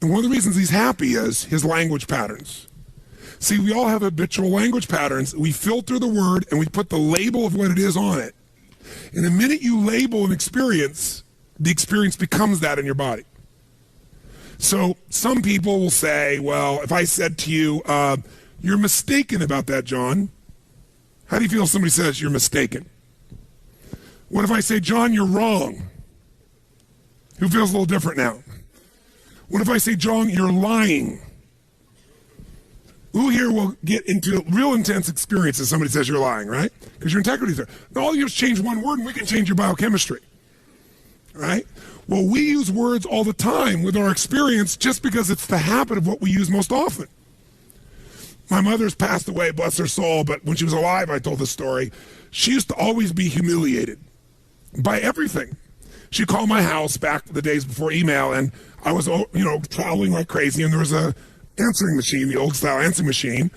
And one of the reasons he's happy is his language patterns. See, we all have habitual language patterns. We filter the word and we put the label of what it is on it. And the minute you label an experience, the experience becomes that in your body. So some people will say, well, if I said to you, you're mistaken about that, John. How do you feel if somebody says you're mistaken? What if I say, John, you're wrong? Who feels a little different now? What if I say, John, you're lying? Who here will get into real intense experience if somebody says you're lying, right? Because your integrity's there. Now, all you have is change one word and we can change your biochemistry, right? Well, we use words all the time with our experience just because it's the habit of what we use most often. My mother's passed away, bless her soul, but when she was alive, I told this story. She used to always be humiliated by everything. She'd call my house back the days before email, and I was, traveling like crazy, and there was a answering machine, the old style answering machine,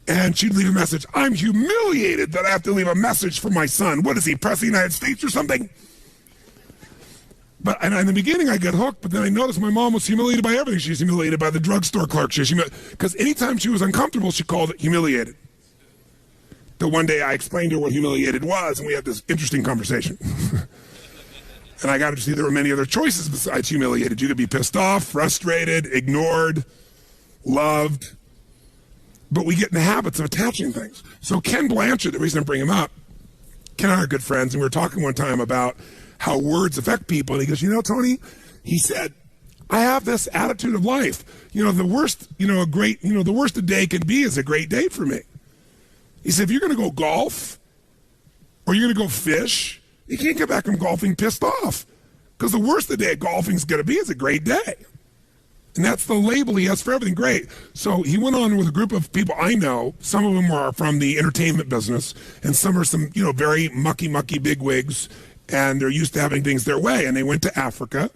and she'd leave a message. I'm humiliated that I have to leave a message for my son. What is he, President of the United States or something? But and in the beginning, I got hooked, but then I noticed my mom was humiliated by everything. She was humiliated by the drugstore clerk. Because anytime she was uncomfortable, she called it humiliated. The one day I explained to her what humiliated was, and we had this interesting conversation. And I got to see there were many other choices besides humiliated. You could be pissed off, frustrated, ignored, loved. But we get in the habits of attaching things. So Ken Blanchard, the reason I bring him up, Ken and I are good friends, and we were talking one time about how words affect people. And he goes, Tony, he said, I have this attitude of life. The worst a day can be is a great day for me. He said, if you're going to go golf or you're going to go fish, you can't get back from golfing pissed off, because the worst a day of golfing is going to be is a great day. And that's the label he has for everything. Great. So he went on with a group of people I know. Some of them are from the entertainment business, and some are some, very mucky bigwigs, and they're used to having things their way. And they went to Africa,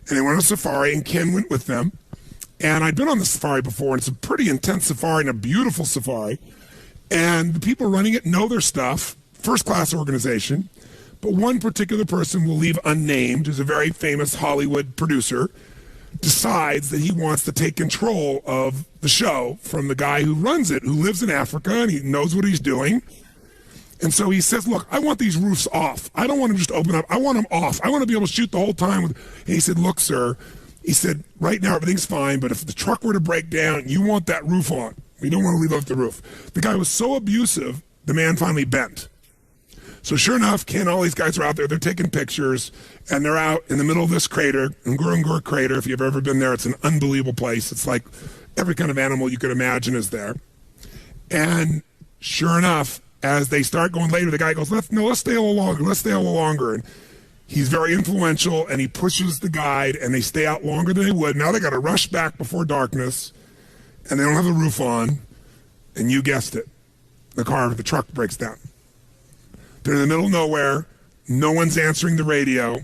and they went on a safari, and Ken went with them. And I'd been on the safari before, and it's a pretty intense safari and a beautiful safari. And the people running it know their stuff, first-class organization. But one particular person, we'll leave unnamed, who's a very famous Hollywood producer, decides that he wants to take control of the show from the guy who runs it, who lives in Africa, and he knows what he's doing. And so he says, look, I want these roofs off. I don't want them just open up. I want them off. I want to be able to shoot the whole time. And he said, look, sir, he said, right now everything's fine, but if the truck were to break down, you want that roof on. We don't want to leave off the roof. The guy was so abusive, the man finally bent. So sure enough, Ken, all these guys are out there, they're taking pictures, and they're out in the middle of this crater, Ngorongoro crater. If you've ever been there, it's an unbelievable place. It's like every kind of animal you could imagine is there. And sure enough, as they start going later, the guy goes, let's stay a little longer. And he's very influential, and he pushes the guide, and they stay out longer than they would. Now they got to rush back before darkness, and they don't have the roof on, and you guessed it, the truck breaks down. They're in the middle of nowhere. No one's answering the radio.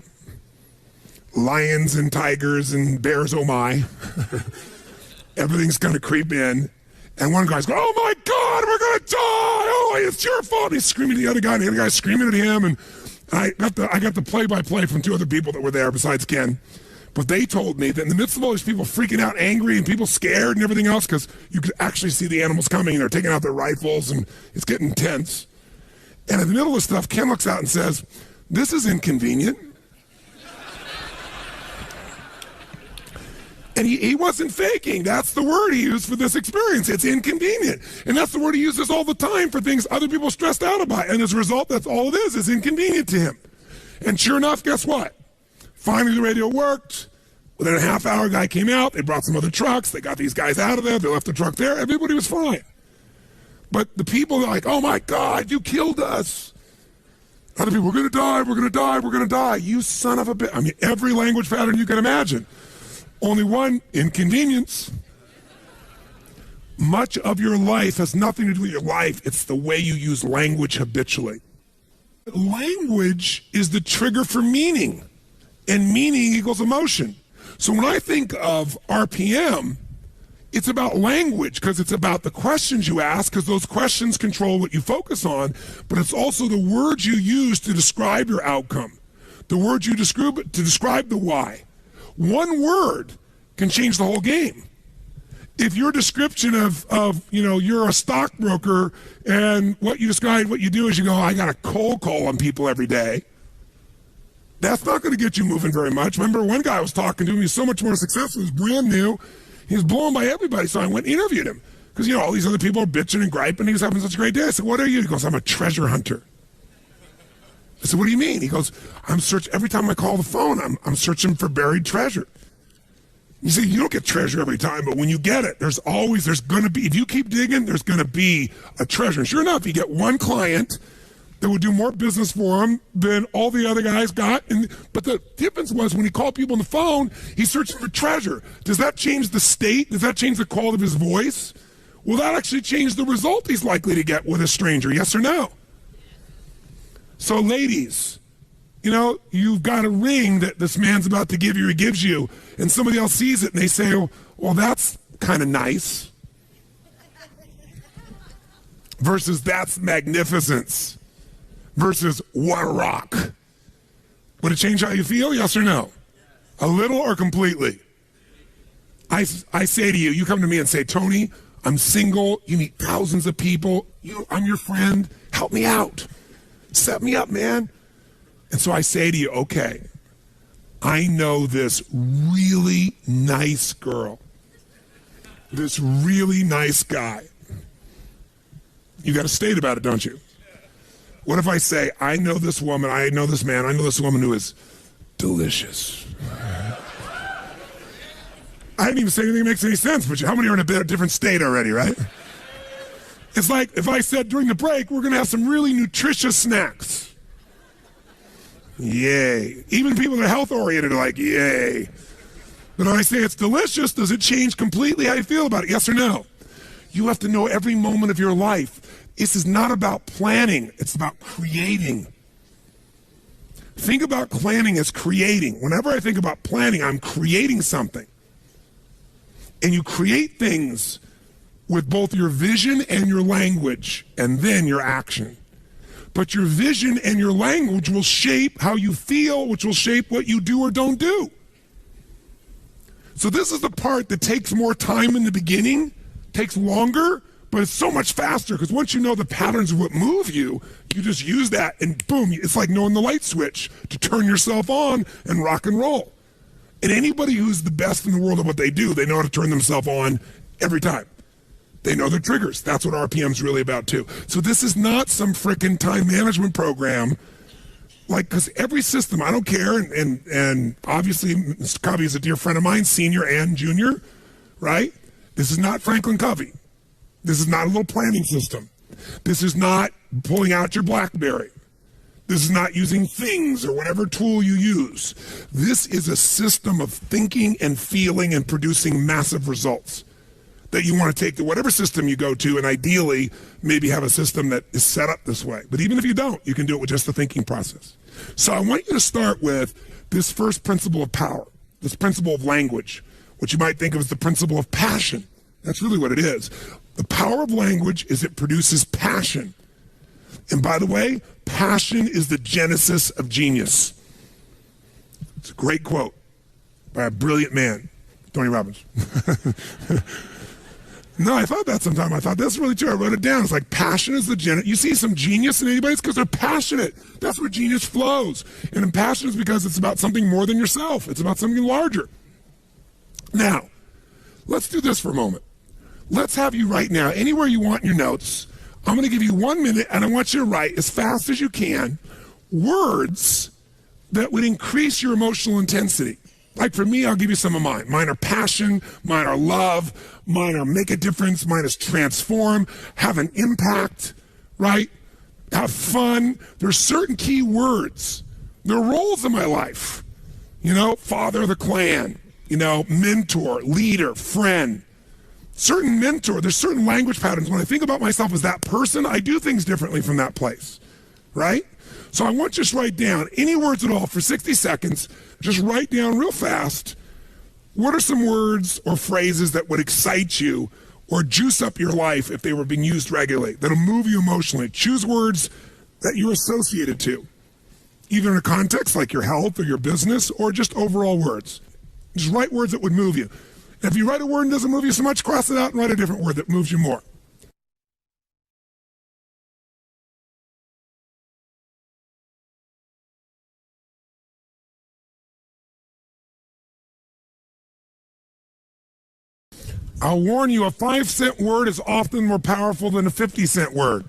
Lions and tigers and bears, oh my. Everything's going to creep in. And one guy's going, oh my God, we're going to die. Oh, it's your fault. He's screaming at the other guy, and the other guy's screaming at him. And I got the play-by-play from two other people that were there besides Ken. But they told me that in the midst of all these people freaking out, angry, and people scared and everything else, because you could actually see the animals coming, and they're taking out their rifles, and it's getting tense. And in the middle of stuff, Ken looks out and says, this is inconvenient. And he wasn't faking. That's the word he used for this experience. It's inconvenient. And that's the word he uses all the time for things other people are stressed out about. And as a result, that's all it is. It's inconvenient to him. And sure enough, guess what? Finally, the radio worked. Within a half hour, a guy came out. They brought some other trucks. They got these guys out of there. They left the truck there. Everybody was fine. But the people are like, oh my God, you killed us. Other people, we're going to die, we're going to die, we're going to die. You son of a bitch. I mean, every language pattern you can imagine. Only one, inconvenience. Much of your life has nothing to do with your life. It's the way you use language habitually. Language is the trigger for meaning, and meaning equals emotion. So when I think of RPM, it's about language, because it's about the questions you ask, because those questions control what you focus on, but it's also the words you use to describe your outcome, the words you describe to describe the why. One word can change the whole game. If your description of you're a stockbroker, and what you describe, what you do is you go, I got a cold call on people every day, that's not going to get you moving very much. Remember, one guy I was talking to, he was so much more successful, he was brand new, he was blown by everybody, so I went and interviewed him. Because, all these other people are bitching and griping, he was having such a great day. I said, what are you? He goes, I'm a treasure hunter. I said, what do you mean? He goes, I'm searching, every time I call the phone, I'm searching for buried treasure. You see, you don't get treasure every time, but when you get it, there's going to be, if you keep digging, there's going to be a treasure. And sure enough, you get one client that would do more business for him than all the other guys got. But the difference was when he called people on the phone, he's searching for treasure. Does that change the state? Does that change the quality of his voice? Will that actually change the result he's likely to get with a stranger? Yes or no? So ladies, you've got a ring that this man's about to give you, he gives you, and somebody else sees it and they say, well, that's kind of nice. Versus that's magnificence. Versus what a rock. Would it change how you feel? Yes or no? A little or completely? I say to you, you come to me and say, Tony, I'm single. You meet thousands of people. I'm your friend. Help me out. Set me up, man. And so I say to you, okay, I know this really nice girl, this really nice guy. You got a state about it, don't you? What if I say, I know this woman, I know this man, I know this woman who is delicious. I didn't even say anything that makes any sense, but how many are in a different state already, right? It's like if I said during the break, we're going to have some really nutritious snacks. Yay. Even people that are health-oriented are like, yay. But when I say it's delicious, does it change completely how you feel about it? Yes or no? You have to know every moment of your life. This is not about planning. It's about creating. Think about planning as creating. Whenever I think about planning, I'm creating something. And you create things with both your vision and your language, and then your action. But your vision and your language will shape how you feel, which will shape what you do or don't do. So this is the part that takes more time in the beginning, takes longer, but it's so much faster because once you know the patterns of what move you, you just use that and boom, it's like knowing the light switch to turn yourself on and rock and roll. And anybody who's the best in the world at what they do, they know how to turn themselves on every time. They know their triggers. That's what RPM's really about too. So this is not some frickin' time management program. Like, because every system, I don't care, and obviously Mr. Covey is a dear friend of mine, senior and junior, right? This is not Franklin Covey. This is not a little planning system. This is not pulling out your BlackBerry. This is not using things or whatever tool you use. This is a system of thinking and feeling and producing massive results that you want to take to whatever system you go to, and ideally maybe have a system that is set up this way. But even if you don't, you can do it with just the thinking process. So I want you to start with this first principle of power, this principle of language, which you might think of as the principle of passion. That's really what it is. The power of language is it produces passion. And by the way, passion is the genesis of genius. It's a great quote by a brilliant man, Tony Robbins. No, I thought that sometime. I thought that's really true. I wrote it down. It's like passion is the genesis. You see some genius in anybody, it's because they're passionate. That's where genius flows. And in passion is because it's about something more than yourself. It's about something larger. Now, let's do this for a moment. Let's have you write now, anywhere you want in your notes. I'm going to give you 1 minute, and I want you to write as fast as you can words that would increase your emotional intensity. Like for me, I'll give you some of mine. Mine are passion, mine are love, mine are make a difference, mine is transform, have an impact, right? Have fun. There's certain key words. There are roles in my life. You know, father of the clan, you know, mentor, leader, friend. Certain mentor, there's certain language patterns. When I think about myself as that person, I do things differently from that place, right? So I want you to just write down any words at all for 60 seconds. Just write down real fast. What are some words or phrases that would excite you or juice up your life if they were being used regularly, that'll move you emotionally? Choose words that you're associated to, either in a context like your health or your business or just overall words. Just write words that would move you. And if you write a word and it doesn't move you so much, cross it out and write a different word that moves you more. I'll warn you, a 5-cent word is often more powerful than a 50-cent word.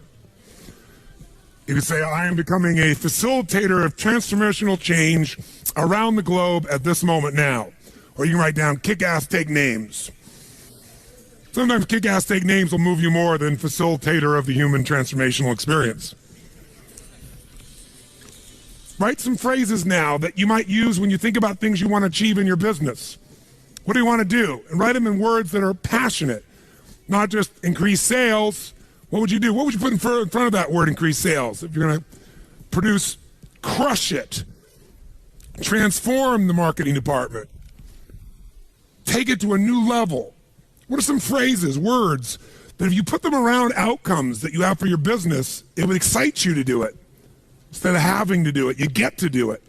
You can say, I am becoming a facilitator of transformational change around the globe at this moment now. Or you can write down, kick-ass, take names. Sometimes kick-ass, take names will move you more than facilitator of the human transformational experience. Write some phrases now that you might use when you think about things you want to achieve in your business. What do you want to do? And write them in words that are passionate, not just increase sales. What would you do? What would you put in front of that word, increase sales? If you're going to produce, crush it, transform the marketing department, take it to a new level. What are some phrases, words, that if you put them around outcomes that you have for your business, it would excite you to do it. Instead of having to do it, you get to do it.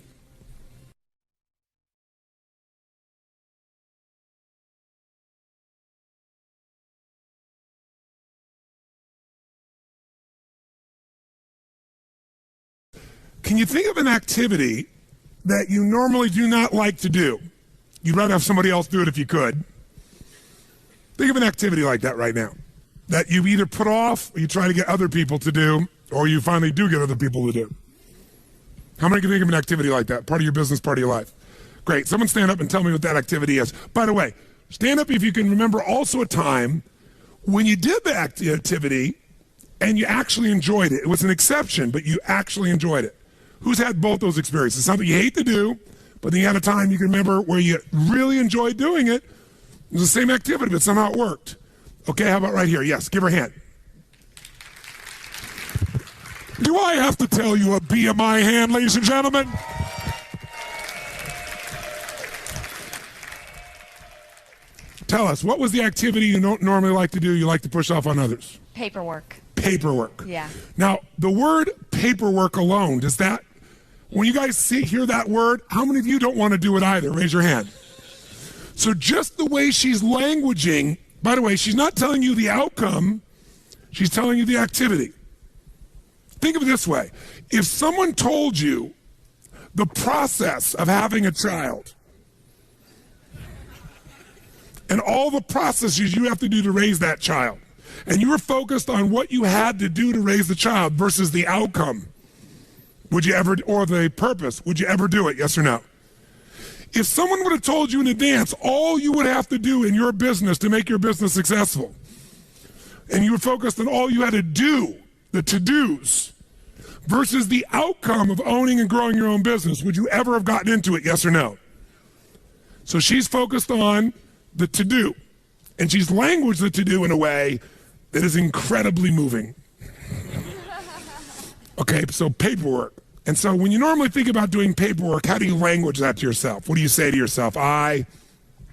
Can you think of an activity that you normally do not like to do? You'd rather have somebody else do it if you could. Think of an activity like that right now that you either put off or you try to get other people to do, or you finally do get other people to do. How many can think of an activity like that? Part of your business, part of your life. Great. Someone stand up and tell me what that activity is. By the way, Stand up if you can remember also a time when you did the activity and you actually enjoyed it. It was an exception, but you actually enjoyed it. Who's had both those experiences? Something you hate to do, but then you had a time you can remember where you really enjoyed doing it. It was the same activity, but somehow it worked. Okay, how about right here? Yes, give her a hand. Do I have to tell you a BMI hand, ladies and gentlemen? Tell us, what was the activity you don't normally like to do, you like to push off on others? Paperwork. Paperwork. Yeah. Now, the word paperwork alone, does that, when you guys hear that word, how many of you don't want to do it either? Raise your hand. So just the way she's languaging, by the way, she's not telling you the outcome, she's telling you the activity. Think of it this way. If someone told you the process of having a child and all the processes you have to do to raise that child, and you were focused on what you had to do to raise the child versus the outcome, would you ever, or the purpose, would you ever do it, yes or no? If someone would have told you in advance all you would have to do in your business to make your business successful, and you were focused on all you had to do, the to-dos, versus the outcome of owning and growing your own business, would you ever have gotten into it, yes or no? So she's focused on the to-do, and she's languaged the to-do in a way that is incredibly moving. Okay, so paperwork. And so when you normally think about doing paperwork, how do you language that to yourself? What do you say to yourself? I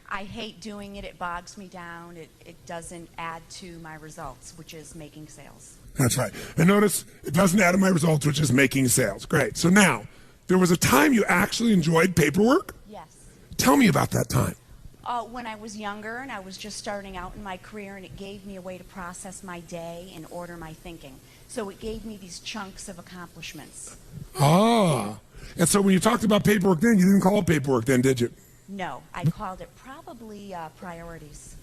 hate doing it. It bogs me down. It doesn't add to my results, which is making sales. That's right. And notice, it doesn't add to my results, which is making sales. Great. So now, there was a time you actually enjoyed paperwork? Yes. Tell me about that time. When I was younger and I was just starting out in my career, and it gave me a way to process my day and order my thinking. So it gave me these chunks of accomplishments. Ah. And so when you talked about paperwork then, you didn't call it paperwork then, did you? No, I called it probably priorities.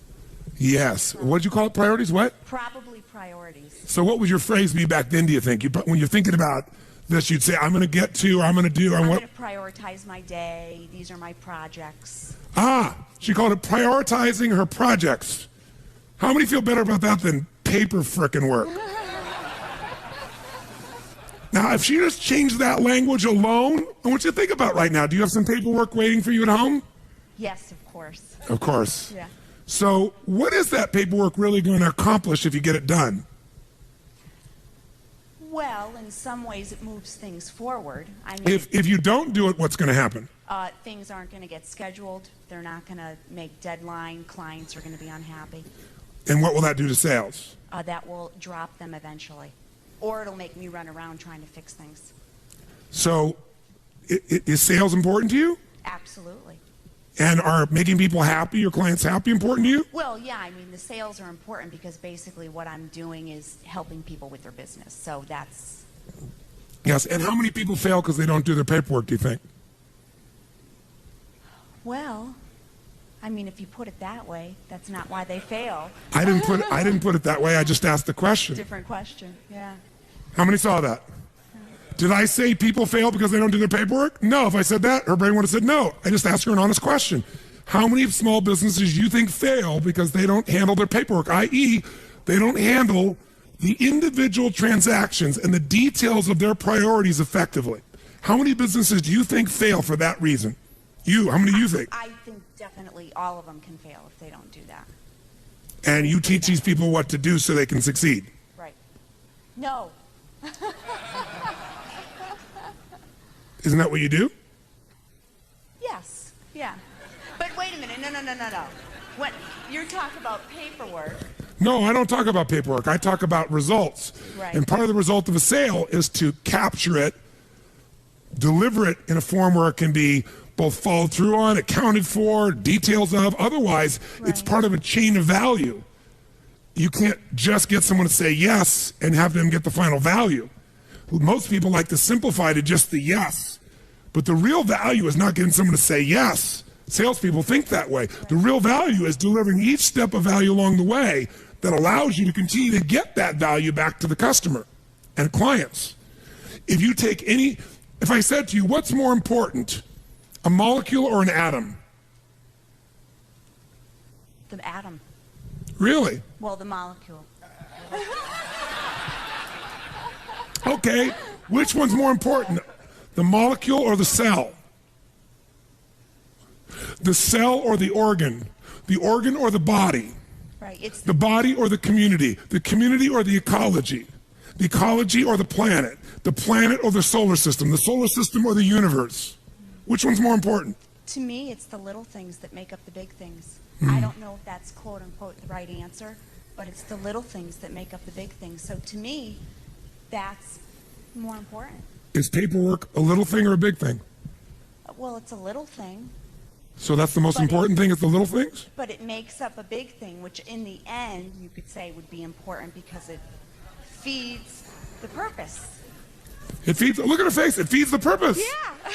Yes. What did you call it? Priorities? What? Probably priorities. So what would your phrase be back then, do you think? When you're thinking about this, you'd say, I'm going to get to, or I'm going to do, or I'm what? going to prioritize my day. These are my projects. Ah, she called it prioritizing her projects. How many feel better about that than paper frickin' work? Now, if she just changed that language alone, I want you to think about right now. Do you have some paperwork waiting for you at home? Yes, of course. Of course. Yeah. So what is that paperwork really going to accomplish if you get it done? Well, in some ways it moves things forward. I mean, If you don't do it, what's going to happen? things aren't going to get scheduled. They're not going to make deadline. Clients are going to be unhappy. And what will that do to sales? That will drop them eventually. Or it'll make me run around trying to fix things. So is sales important to you? Absolutely. And are making people happy, your clients happy, important to you? Well, yeah, I mean, the sales are important because basically what I'm doing is helping people with their business. So that's... Yes, and how many people fail because they don't do their paperwork, do you think? Well, I mean, if you put it that way, that's not why they fail. I didn't put it that way. I just asked the question. Different question, yeah. How many saw that? Did I say people fail because they don't do their paperwork? No. If I said that, her brain would have said no. I just asked her an honest question. How many small businesses you think fail because they don't handle their paperwork, i.e., they don't handle the individual transactions and the details of their priorities effectively? How many businesses do you think fail for that reason? How many do you think? I think definitely all of them can fail if they don't do that. And you teach these people what to do so they can succeed? Right. No. Isn't that what you do? Yes, yeah. But wait a minute, no. When you're talking about paperwork. No, I don't talk about paperwork. I talk about results. Right. And part of the result of a sale is to capture it, deliver it in a form where it can be both followed through on, accounted for, details of. Otherwise, it's part of a chain of value. You can't just get someone to say yes and have them get the final value. Most people like to simplify to just the yes. But the real value is not getting someone to say yes. Salespeople think that way. The real value is delivering each step of value along the way that allows you to continue to get that value back to the customer and clients. If I said to you, what's more important, a molecule or an atom? The atom. Really? Well, the molecule. Okay, which one's more important? The molecule or the cell? The cell or the organ? The organ or the body? Right. It's The body or the community or the ecology or the planet or the solar system or the universe. Which one's more important? To me, it's the little things that make up the big things. I don't know if that's quote unquote the right answer, but it's the little things that make up the big things. So to me, that's more important. Is paperwork a little thing or a big thing? Well, it's a little thing, So that's the most But important thing, is the little things? but it makes up a big thing, which in the end you could say would be important because it feeds the purpose. It feeds, look at her face, it feeds the purpose. Yeah.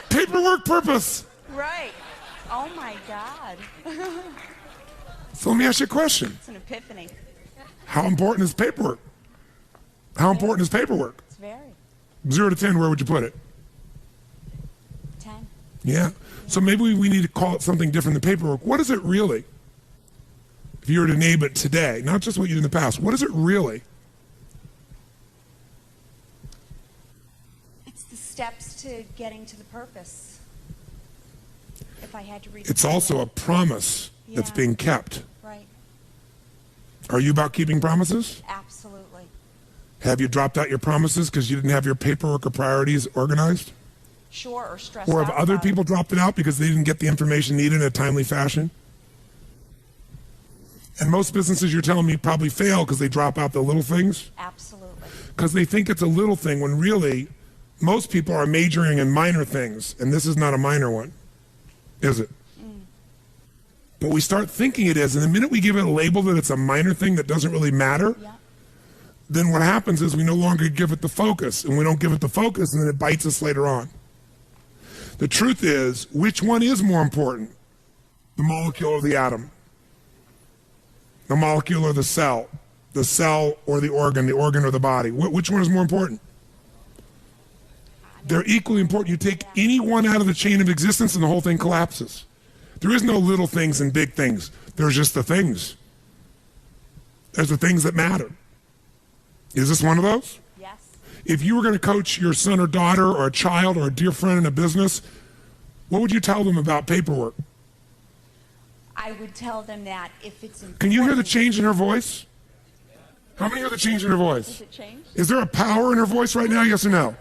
Paperwork purpose. Right. Oh my God. So let me ask you a question. It's an epiphany. How important is paperwork? How important is paperwork? It's very. 0 to 10, where would you put it? 10. Yeah. So maybe we need to call it something different than paperwork. What is it really? If you were to name it today, not just what you did in the past, what is it really? It's the steps to getting to the purpose. If I had to read It's also a promise that's Yeah. being kept. Right. Are you about keeping promises? Absolutely. Have you dropped out your promises because you didn't have your paperwork or priorities organized? Sure, or stressed Or out have other about it. people dropped it out because they didn't get the information needed in a timely fashion? And most businesses, you're telling me, probably fail because they drop out the little things? Absolutely. Because they think it's a little thing when really most people are majoring in minor things, and this is not a minor one, is it? But we start thinking it is, and the minute we give it a label that it's a minor thing that doesn't really matter, Yeah. then what happens is we no longer give it the focus, and we don't give it the focus, and then it bites us later on. The truth is, which one is more important? The molecule or the atom? The molecule or the cell or the organ or the body? Which one is more important? They're equally important. You take any one out of the chain of existence and the whole thing collapses. There is no little things and big things. There's just the things. There's the things that matter. Is this one of those? Yes. If you were going to coach your son or daughter or a child or a dear friend in a business, what would you tell them about paperwork? I would tell them that if it's important. Can you hear the change in her voice? How many hear the change in her voice? Does it change? Is there a power in her voice right now, yes or no?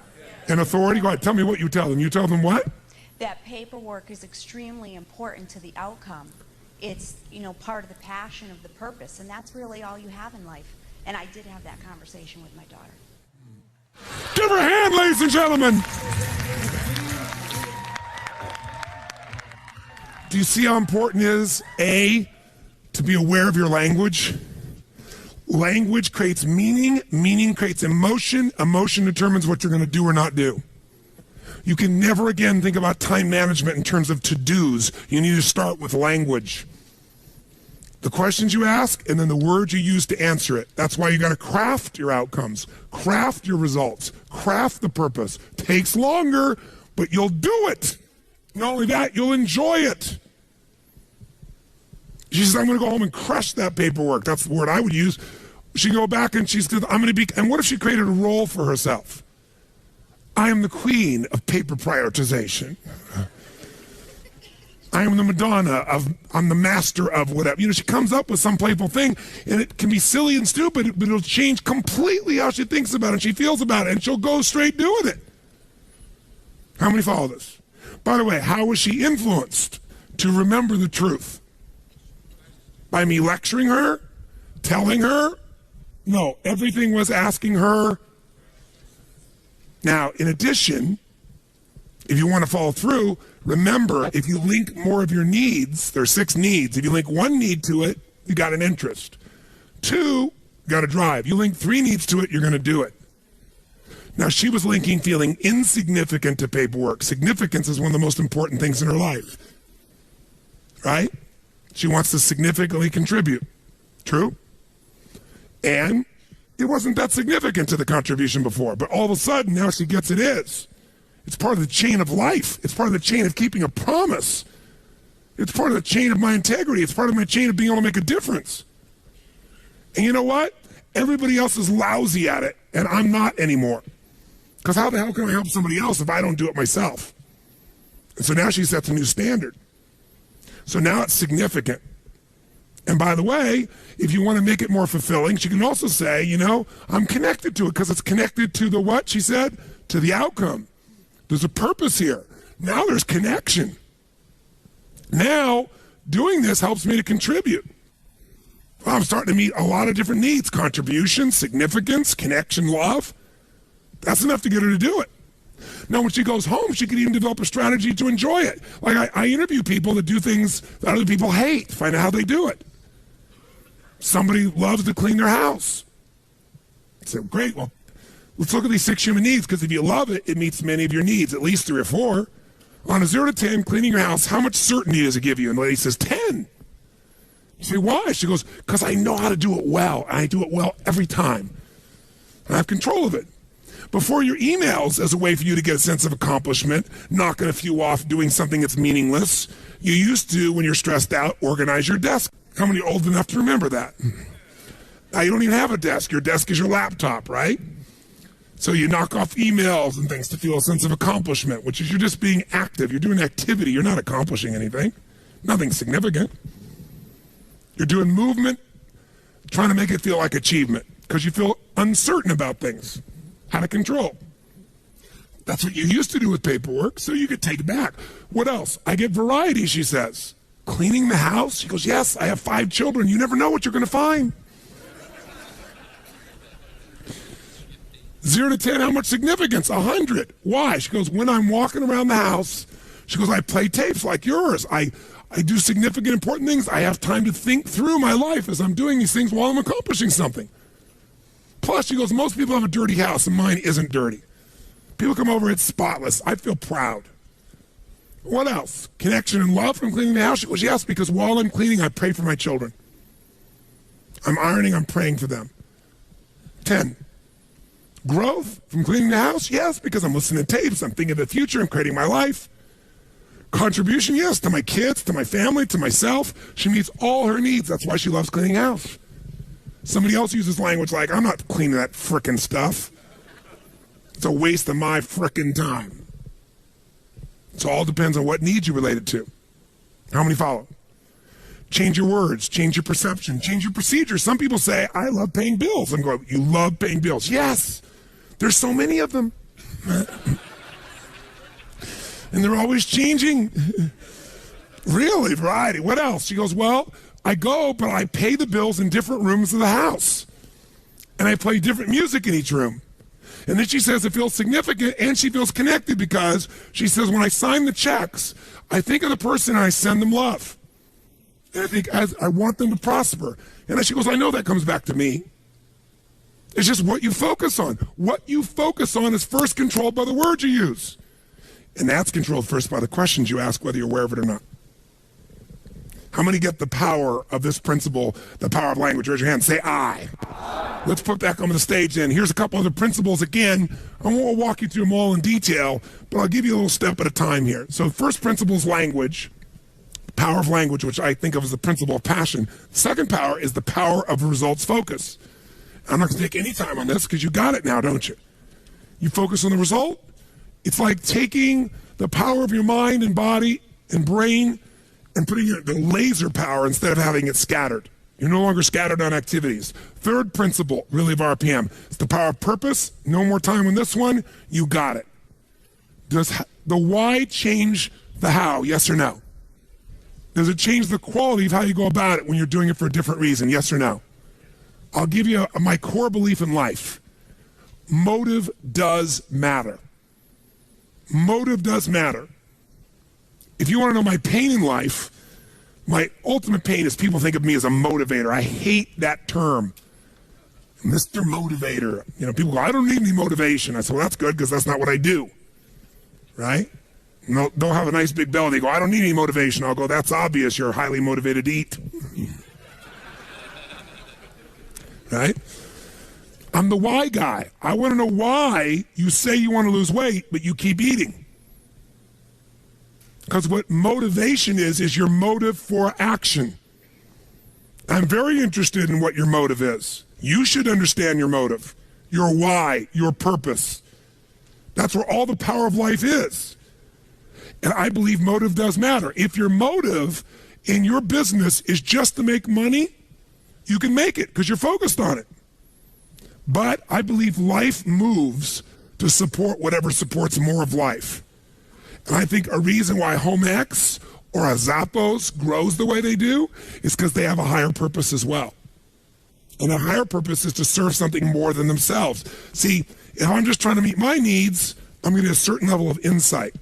An authority? Go ahead, tell me what you tell them. You tell them what? That paperwork is extremely important to the outcome. It's, part of the passion of the purpose, and that's really all you have in life. And I did have that conversation with my daughter. Give her a hand, ladies and gentlemen. Do you see how important it is, A, to be aware of your language? Language creates meaning, meaning creates emotion, emotion determines what you're going to do or not do. You can never again think about time management in terms of to-dos. You need to start with language. The questions you ask and then the words you use to answer it. That's why you got to craft your outcomes, craft your results, craft the purpose. Takes longer, but you'll do it. Not only that, you'll enjoy it. She says, I'm going to go home and crush that paperwork. That's the word I would use. She go back and she said, I'm going to be, and what if she created a role for herself? I am the queen of paper prioritization. I am the Madonna of, I'm the master of whatever. She comes up with some playful thing, and it can be silly and stupid, but it'll change completely how she thinks about it and she feels about it, and she'll go straight doing it. How many follow this? By the way, how was she influenced to remember the truth? By me lecturing her? Telling her? No, everything was asking her. Now, in addition, if you want to follow through, remember, if you link more of your needs, there are 6 needs. If you link 1 need to it, you got an interest. 2, you got a drive. You link 3 needs to it, you're going to do it. Now, she was linking feeling insignificant to paperwork. Significance is one of the most important things in her life. Right? She wants to significantly contribute. True? And it wasn't that significant to the contribution before, but all of a sudden, now she gets it is. It's part of the chain of life. It's part of the chain of keeping a promise. It's part of the chain of my integrity. It's part of my chain of being able to make a difference. And you know what? Everybody else is lousy at it, and I'm not anymore. Because how the hell can I help somebody else if I don't do it myself? And so now she sets a new standard. So now it's significant. And by the way, if you want to make it more fulfilling, she can also say, you know, I'm connected to it because it's connected to the what, she said? To the outcome. There's a purpose here. Now there's connection. Now, doing this helps me to contribute. Well, I'm starting to meet a lot of different needs: contribution, significance, connection, love. That's enough to get her to do it. Now, when she goes home, she can even develop a strategy to enjoy it. Like I interview people that do things that other people hate, find out how they do it. Somebody loves to clean their house. I said, great, well, let's look at these 6 human needs, because if you love it, it meets many of your needs, at least 3 or 4. On a 0 to 10, cleaning your house, how much certainty does it give you? And the lady says, 10. You say, why? She goes, because I know how to do it well. And I do it well every time. And I have control of it. Before your emails, as a way for you to get a sense of accomplishment, knocking a few off, doing something that's meaningless, you used to, when you're stressed out, organize your desk. How many are old enough to remember that? Now you don't even have a desk. Your desk is your laptop, right? So you knock off emails and things to feel a sense of accomplishment, which is you're just being active. You're doing activity. You're not accomplishing anything. Nothing significant. You're doing movement, trying to make it feel like achievement because you feel uncertain about things, out of control. That's what you used to do with paperwork, so you could take it back. What else? I get variety, she says. Cleaning the house? She goes, yes, I have 5 children. You never know what you're going to find. 0 to 10, how much significance? 100. Why? She goes, when I'm walking around the house, she goes, I play tapes like yours. I do significant, important things. I have time to think through my life as I'm doing these things while I'm accomplishing something. Plus, she goes, most people have a dirty house, and mine isn't dirty. People come over, it's spotless. I feel proud. What else? Connection and love from cleaning the house? She goes, yes, because while I'm cleaning, I pray for my children. I'm ironing, I'm praying for them. 10. Growth from cleaning the house? Yes, because I'm listening to tapes, I'm thinking of the future, I'm creating my life. Contribution? Yes, to my kids, to my family, to myself. She meets all her needs. That's why she loves cleaning house. Somebody else uses language like, I'm not cleaning that frickin' stuff. It's a waste of my frickin' time. So it all depends on what needs you relate it to. How many follow? Change your words, change your perception, change your procedures. Some people say, I love paying bills. I'm going, you love paying bills? Yes. There's so many of them. And they're always changing. Really, variety. What else? She goes, well, I go, but I pay the bills in different rooms of the house. And I play different music in each room. And then she says it feels significant and she feels connected because she says when I sign the checks, I think of the person and I send them love. And I think I want them to prosper. And then she goes, I know that comes back to me. It's just what you focus on. What you focus on is first controlled by the words you use. And that's controlled first by the questions you ask, whether you're aware of it or not. How many get the power of this principle, the power of language? Raise your hand. Say I. Let's put back on the stage then. Here's a couple other principles again. I won't walk you through them all in detail, but I'll give you a little step at a time here. So first principle is language. Power of language, which I think of as the principle of passion. Second power is the power of results focus. I'm not going to take any time on this because you got it now, don't you? You focus on the result. It's like taking the power of your mind and body and brain and putting it in laser power instead of having it scattered. You're no longer scattered on activities. Third principle, really, of RPM, is the power of purpose. No more time on this one. You got it. Does the why change the how? Yes or no? Does it change the quality of how you go about it when you're doing it for a different reason? Yes or no? I'll give you my core belief in life. Motive does matter. Motive does matter. If you want to know my pain in life, my ultimate pain is people think of me as a motivator. I hate that term. Mr. Motivator. You know, people go, I don't need any motivation. I said, well, that's good because that's not what I do. Right? No, they'll have a nice big belly. They go, I don't need any motivation. I'll go, that's obvious. You're highly motivated to eat. Right? I'm the why guy. I want to know why you say you want to lose weight, but you keep eating. Because what motivation is your motive for action. I'm very interested in what your motive is. You should understand your motive, your why, your purpose. That's where all the power of life is. And I believe motive does matter. If your motive in your business is just to make money, you can make it because you're focused on it. But I believe life moves to support whatever supports more of life. And I think a reason why HomeX or a Zappos grows the way they do is because they have a higher purpose as well. And a higher purpose is to serve something more than themselves. See, if I'm just trying to meet my needs, I'm going to get a certain level of insight.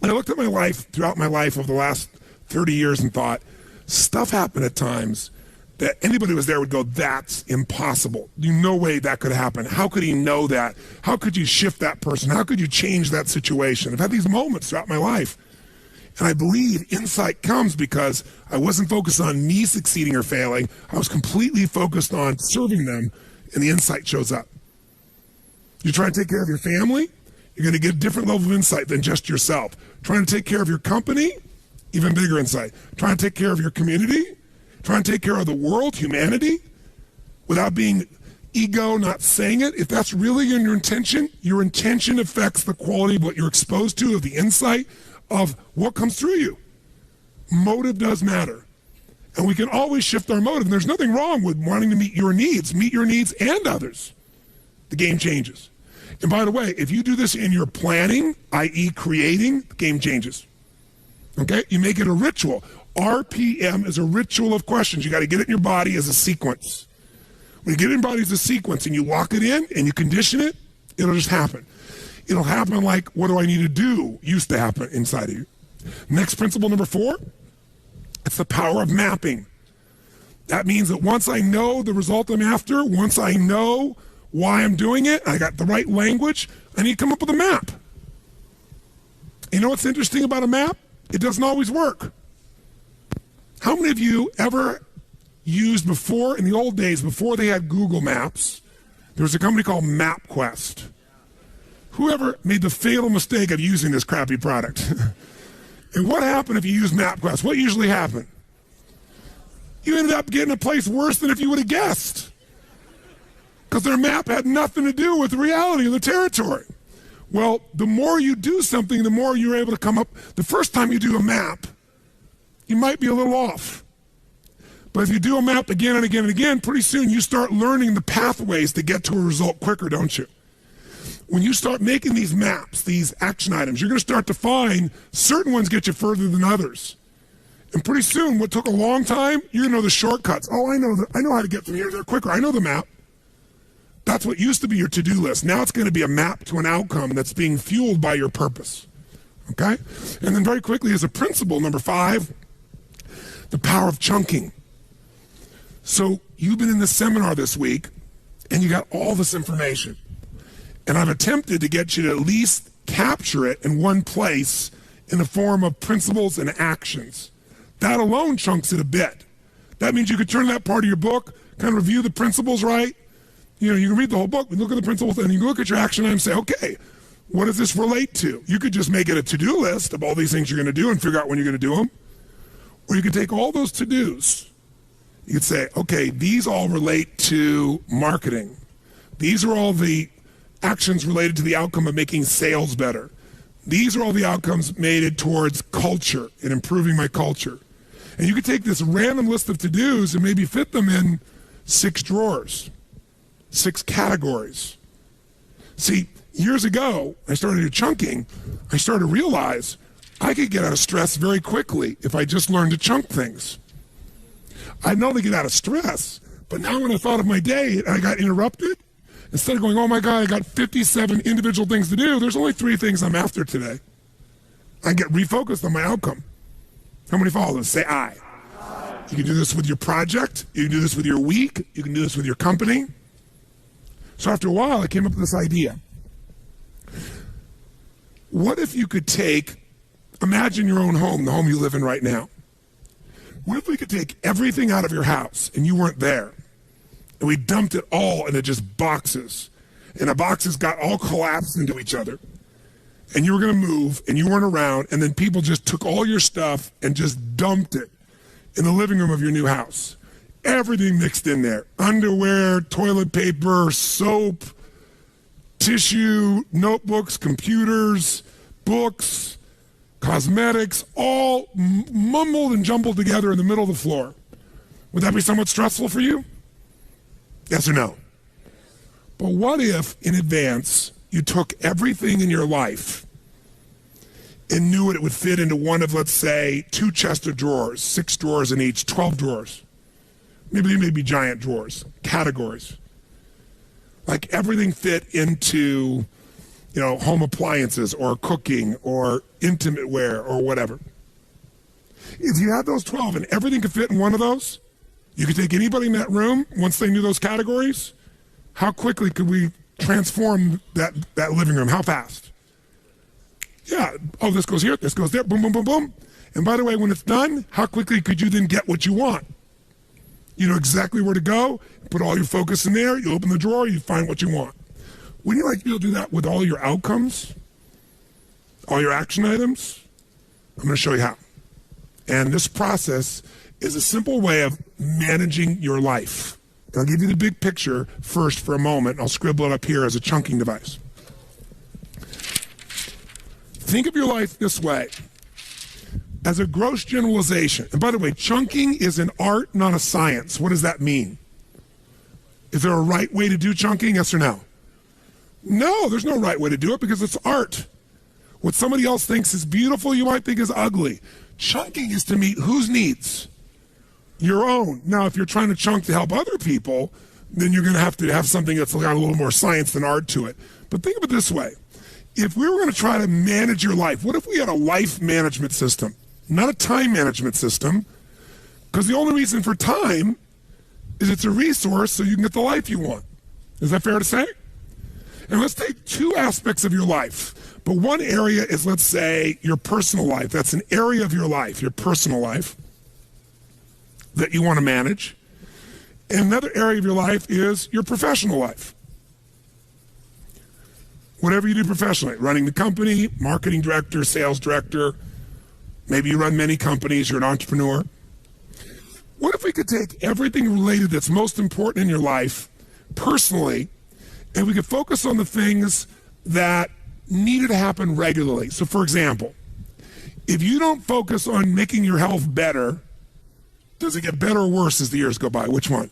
And I looked at my life, throughout my life over the last 30 years and thought, stuff happened at times that anybody who was there would go, that's impossible. No way that could happen. How could he know that? How could you shift that person? How could you change that situation? I've had these moments throughout my life. And I believe insight comes because I wasn't focused on me succeeding or failing. I was completely focused on serving them, and the insight shows up. You're trying to take care of your family, you're going to get a different level of insight than just yourself. Trying to take care of your company, even bigger insight. Trying to take care of your community, trying to take care of the world, humanity, without being ego, not saying it. If that's really your intention affects the quality of what you're exposed to, of the insight, of what comes through you. Motive does matter. And we can always shift our motive. And there's nothing wrong with wanting to meet your needs and others. The game changes. And by the way, if you do this in your planning, i.e. creating, the game changes. Okay? You make it a ritual. RPM is a ritual of questions. You got to get it in your body as a sequence. When you get it in your body as a sequence and you lock it in and you condition it, it'll just happen. It'll happen like, what do I need to do, used to happen inside of you. Next principle, number 4, it's the power of mapping. That means that once I know the result I'm after, once I know why I'm doing it, I got the right language, I need to come up with a map. You know what's interesting about a map? It doesn't always work. How many of you ever used before, in the old days, before they had Google Maps, there was a company called MapQuest? Whoever made the fatal mistake of using this crappy product? And what happened if you use MapQuest? What usually happened? You ended up getting a place worse than if you would have guessed. Because their map had nothing to do with the reality of the territory. Well, the more you do something, the more you're able to come up. The first time you do a map, you might be a little off. But if you do a map again and again and again, pretty soon you start learning the pathways to get to a result quicker, don't you? When you start making these maps, these action items, you're going to start to find certain ones get you further than others. And pretty soon, what took a long time, you're going to know the shortcuts. Oh, I know how to get from here to there quicker. I know the map. That's what used to be your to-do list. Now it's going to be a map to an outcome that's being fueled by your purpose. Okay? And then very quickly, as a principle, number 5, the power of chunking. So you've been in this seminar this week, and you got all this information. And I've attempted to get you to at least capture it in one place in the form of principles and actions. That alone chunks it a bit. That means you could turn that part of your book, kind of review the principles, right? You know, you can read the whole book, look at the principles, and you can look at your action item and say, okay, what does this relate to? You could just make it a to-do list of all these things you're going to do and figure out when you're going to do them. Or you could take all those to-dos. You could say, okay, these all relate to marketing. These are all the actions related to the outcome of making sales better. These are all the outcomes made towards culture and improving my culture. And you could take this random list of to-dos and maybe fit them in 6 drawers, 6 categories. See, years ago, I started do chunking. I started to realize I could get out of stress very quickly if I just learned to chunk things. I'd not only get out of stress, but now when I thought of my day and I got interrupted, instead of going, oh my God, I got 57 individual things to do, there's only 3 things I'm after today. I get refocused on my outcome. How many follow this? Say I. You can do this with your project. You can do this with your week. You can do this with your company. So after a while, I came up with this idea. What if you could imagine your own home, the home you live in right now. What if we could take everything out of your house and you weren't there? And we dumped it all into just boxes. And the boxes got all collapsed into each other. and you were going to move and you weren't around, and then people just took all your stuff and just dumped it in the living room of your new house. Everything mixed in there. Underwear, toilet paper, soap, tissue, notebooks, computers, books, cosmetics, all mumbled and jumbled together in the middle of the floor. Would that be somewhat stressful for you? Yes or no? But what if, in advance, you took everything in your life and knew it would fit into one of, let's say, 2 chests of drawers, 6 drawers in each, 12 drawers. Maybe they may be giant drawers, categories. Like everything fit into, home appliances or cooking or intimate wear or whatever. If you had those 12 and everything could fit in one of those, you could take anybody in that room, once they knew those categories, how quickly could we transform that living room? How fast? Yeah. Oh, this goes here, this goes there, boom, boom, boom, boom. And by the way, when it's done, how quickly could you then get what you want? You know exactly where to go, put all your focus in there, you open the drawer, you find what you want. Wouldn't you like to be able to do that with all your outcomes? All your action items? I'm going to show you how. And this process is a simple way of managing your life. And I'll give you the big picture first for a moment, and I'll scribble it up here as a chunking device. Think of your life this way, as a gross generalization. And by the way, chunking is an art, not a science. What does that mean? Is there a right way to do chunking, yes or no? No, there's no right way to do it because it's art. What somebody else thinks is beautiful, you might think is ugly. Chunking is to meet whose needs? Your own. Now, if you're trying to chunk to help other people, then you're going to have something that's got a little more science than art to it. But think of it this way. If we were going to try to manage your life, what if we had a life management system, not a time management system? Because the only reason for time is it's a resource so you can get the life you want. Is that fair to say? And let's take 2 aspects of your life. But one area is, let's say, your personal life. That's an area of your life, your personal life, that you want to manage. And another area of your life is your professional life. Whatever you do professionally, running the company, marketing director, sales director, maybe you run many companies, you're an entrepreneur. What if we could take everything related that's most important in your life personally, and we could focus on the things that needed to happen regularly? So for example, if you don't focus on making your health better, does it get better or worse as the years go by? Which one?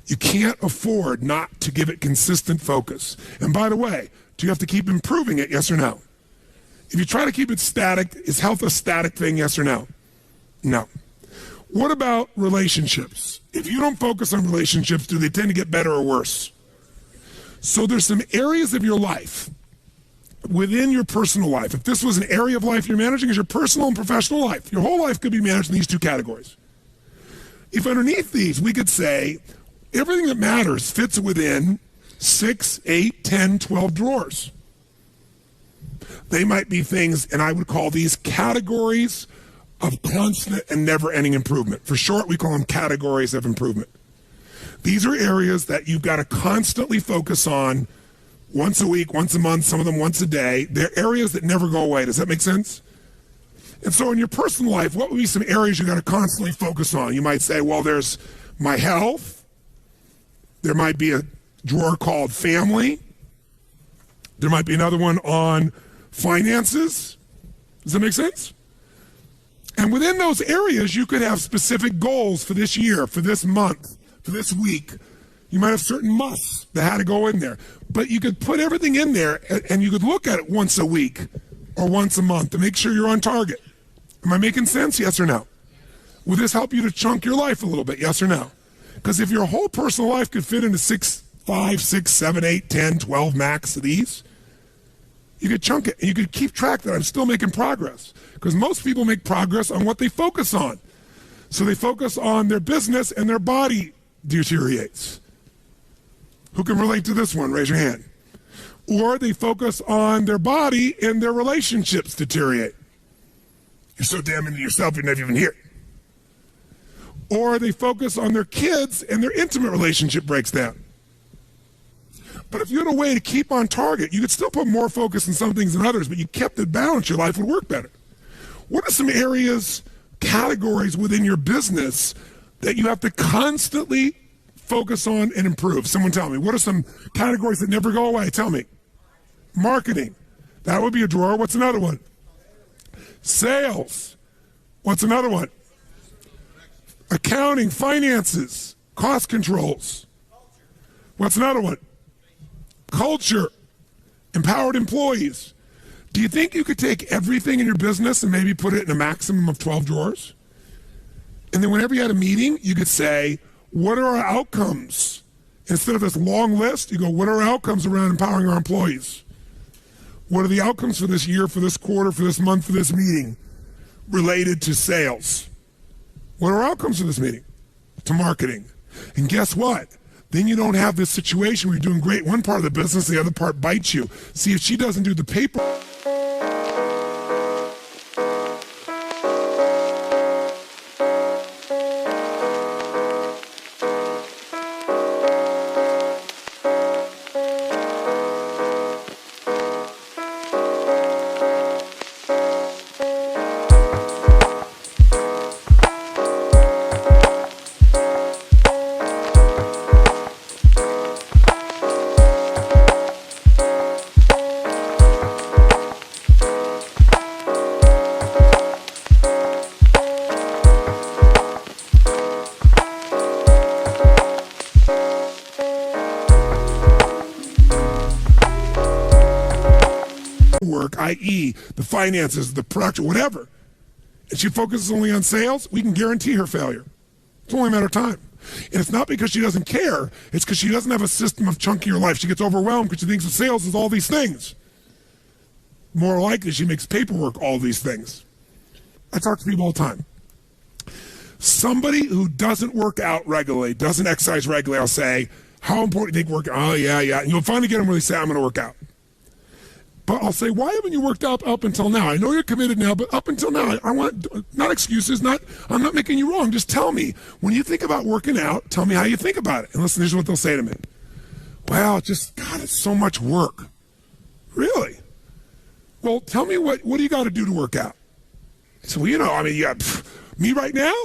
You can't afford not to give it consistent focus. And by the way, do you have to keep improving it, yes or no? If you try to keep it static, is health a static thing, yes or no? No. What about relationships? If you don't focus on relationships, do they tend to get better or worse? So there's some areas of your life within your personal life. If this was an area of life you're managing, is your personal and professional life. Your whole life could be managed in these 2 categories. If underneath these, we could say everything that matters fits within 6, 8, 10, 12 drawers. They might be things, and I would call these categories of constant and never-ending improvement. For short, we call them categories of improvement. These are areas that you've got to constantly focus on once a week, once a month, some of them once a day. They're areas that never go away. Does that make sense? And so in your personal life, what would be some areas you've got to constantly focus on? You might say, well, there's my health. There might be a drawer called family. There might be another one on finances. Does that make sense? And within those areas, you could have specific goals for this year, for this month, for this week. You might have certain musts that had to go in there. But you could put everything in there, and you could look at it once a week or once a month to make sure you're on target. Am I making sense? Yes or no? Would this help you to chunk your life a little bit? Yes or no? Because if your whole personal life could fit into 5, 6, 7, 8, 10, 12 max of these, you could chunk it, and you could keep track that I'm still making progress. Because most people make progress on what they focus on. So they focus on their business, and their body deteriorates. Who can relate to this one? Raise your hand. Or they focus on their body, and their relationships deteriorate. You're so damn into yourself, you're not even here. Or they focus on their kids, and their intimate relationship breaks down. But if you had a way to keep on target, you could still put more focus on some things than others, but you kept it balanced, your life would work better. What are some areas, categories within your business that you have to constantly focus on and improve? Someone tell me. What are some categories that never go away? Tell me. Marketing. That would be a drawer. What's another one? Sales. What's another one? Accounting, finances, cost controls. What's another one? Culture, empowered employees. Do you think you could take everything in your business and maybe put it in a maximum of 12 drawers? And then whenever you had a meeting, you could say, what are our outcomes? Instead of this long list, you go, what are our outcomes around empowering our employees? What are the outcomes for this year, for this quarter, for this month, for this meeting related to sales? What are our outcomes for this meeting? To marketing. And guess what? Then you don't have this situation where you're doing great one part of the business, the other part bites you. See, if she doesn't do the paper... work, i.e. the finances, the production, whatever, and she focuses only on sales, we can guarantee her failure. It's only a matter of time. And it's not because she doesn't care, it's because she doesn't have a system of chunkier life. She gets overwhelmed because she thinks of sales is all these things. More likely, she makes paperwork all these things. I talk to people all the time. Somebody who doesn't work out regularly, doesn't exercise regularly, I'll say, how important do you think work? Oh, yeah. And you'll finally get them where they say, I'm going to work out. But I'll say, why haven't you worked out up until now? I know you're committed now, but up until now, I want, not excuses, I'm not making you wrong. Just tell me, when you think about working out, tell me how you think about it. And listen, here's what they'll say to me. Well, God, it's so much work. Really? Well, tell me what do you got to do to work out? So, well, you got me right now.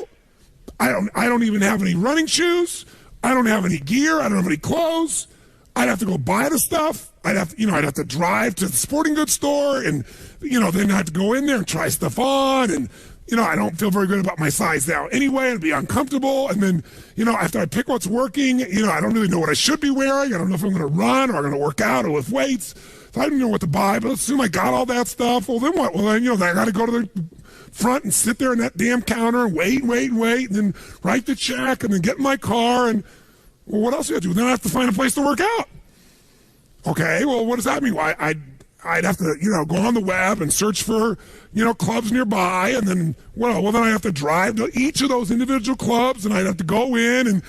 I don't even have any running shoes. I don't have any gear. I don't have any clothes. I'd have to go buy the stuff. I'd have to drive to the sporting goods store and, then I have to go in there and try stuff on. And, I don't feel very good about my size now anyway. It'd be uncomfortable. And then, after I pick what's working, I don't really know what I should be wearing. I don't know if I'm going to run or I'm going to work out or lift weights. So I don't know what to buy, but let's assume I got all that stuff. Well, then what? Well, then, I got to go to the front and sit there in that damn counter and wait, and then write the check and then get in my car. And, well, what else do I do? Then I have to find a place to work out. Okay, well, what does that mean? Well, I'd have to, go on the web and search for, clubs nearby, and then, then I have to drive to each of those individual clubs, and I'd have to go in and,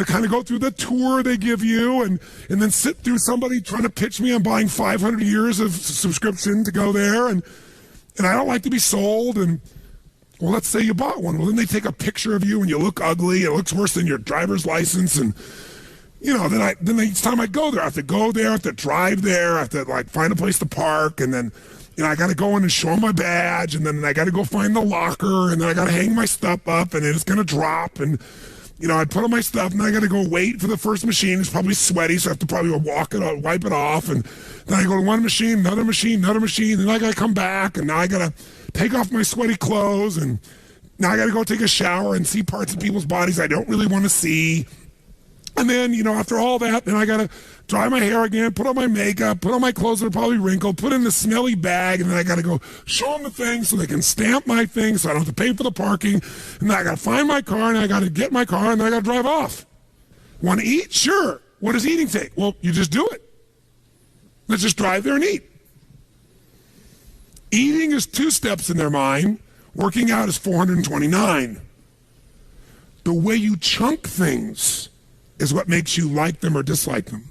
kind of go through the tour they give you, and then sit through somebody trying to pitch me on buying 500 years of subscription to go there, and I don't like to be sold, and, well, let's say you bought one. Well, then they take a picture of you, and you look ugly, it looks worse than your driver's license, and then each time I go there, I have to drive there, I have to find a place to park, and then, I got to go in and show my badge, and then I got to go find the locker, and then I got to hang my stuff up, and then it's going to drop, and, I put on my stuff, and then I got to go wait for the first machine. It's probably sweaty, so I have to probably wipe it off, and then I go to one machine, another machine, then I got to come back, and now I got to take off my sweaty clothes, and now I got to go take a shower and see parts of people's bodies I don't really want to see. And then, after all that, then I got to dry my hair again, put on my makeup, put on my clothes that are probably wrinkled, put in the smelly bag, and then I got to go show them the thing so they can stamp my thing so I don't have to pay for the parking. And then I got to find my car, and I got to get my car, and then I got to drive off. Want to eat? Sure. What does eating take? Well, you just do it. Let's just drive there and eat. Eating is 2 steps in their mind. Working out is 429. The way you chunk things is what makes you like them or dislike them.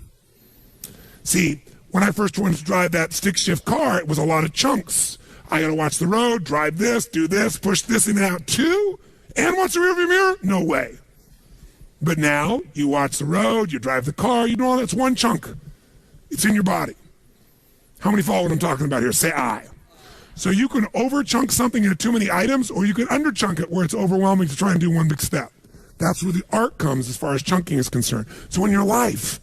See, when I first wanted to drive that stick shift car, it was a lot of chunks. I got to watch the road, drive this, do this, push this in and out too, and watch the rearview mirror? No way. But now, you watch the road, you drive the car, you do all that's one chunk. It's in your body. How many follow what I'm talking about here? Say I. So you can over-chunk something into too many items, or you can under-chunk it where it's overwhelming to try and do one big step. That's where the art comes as far as chunking is concerned. So in your life,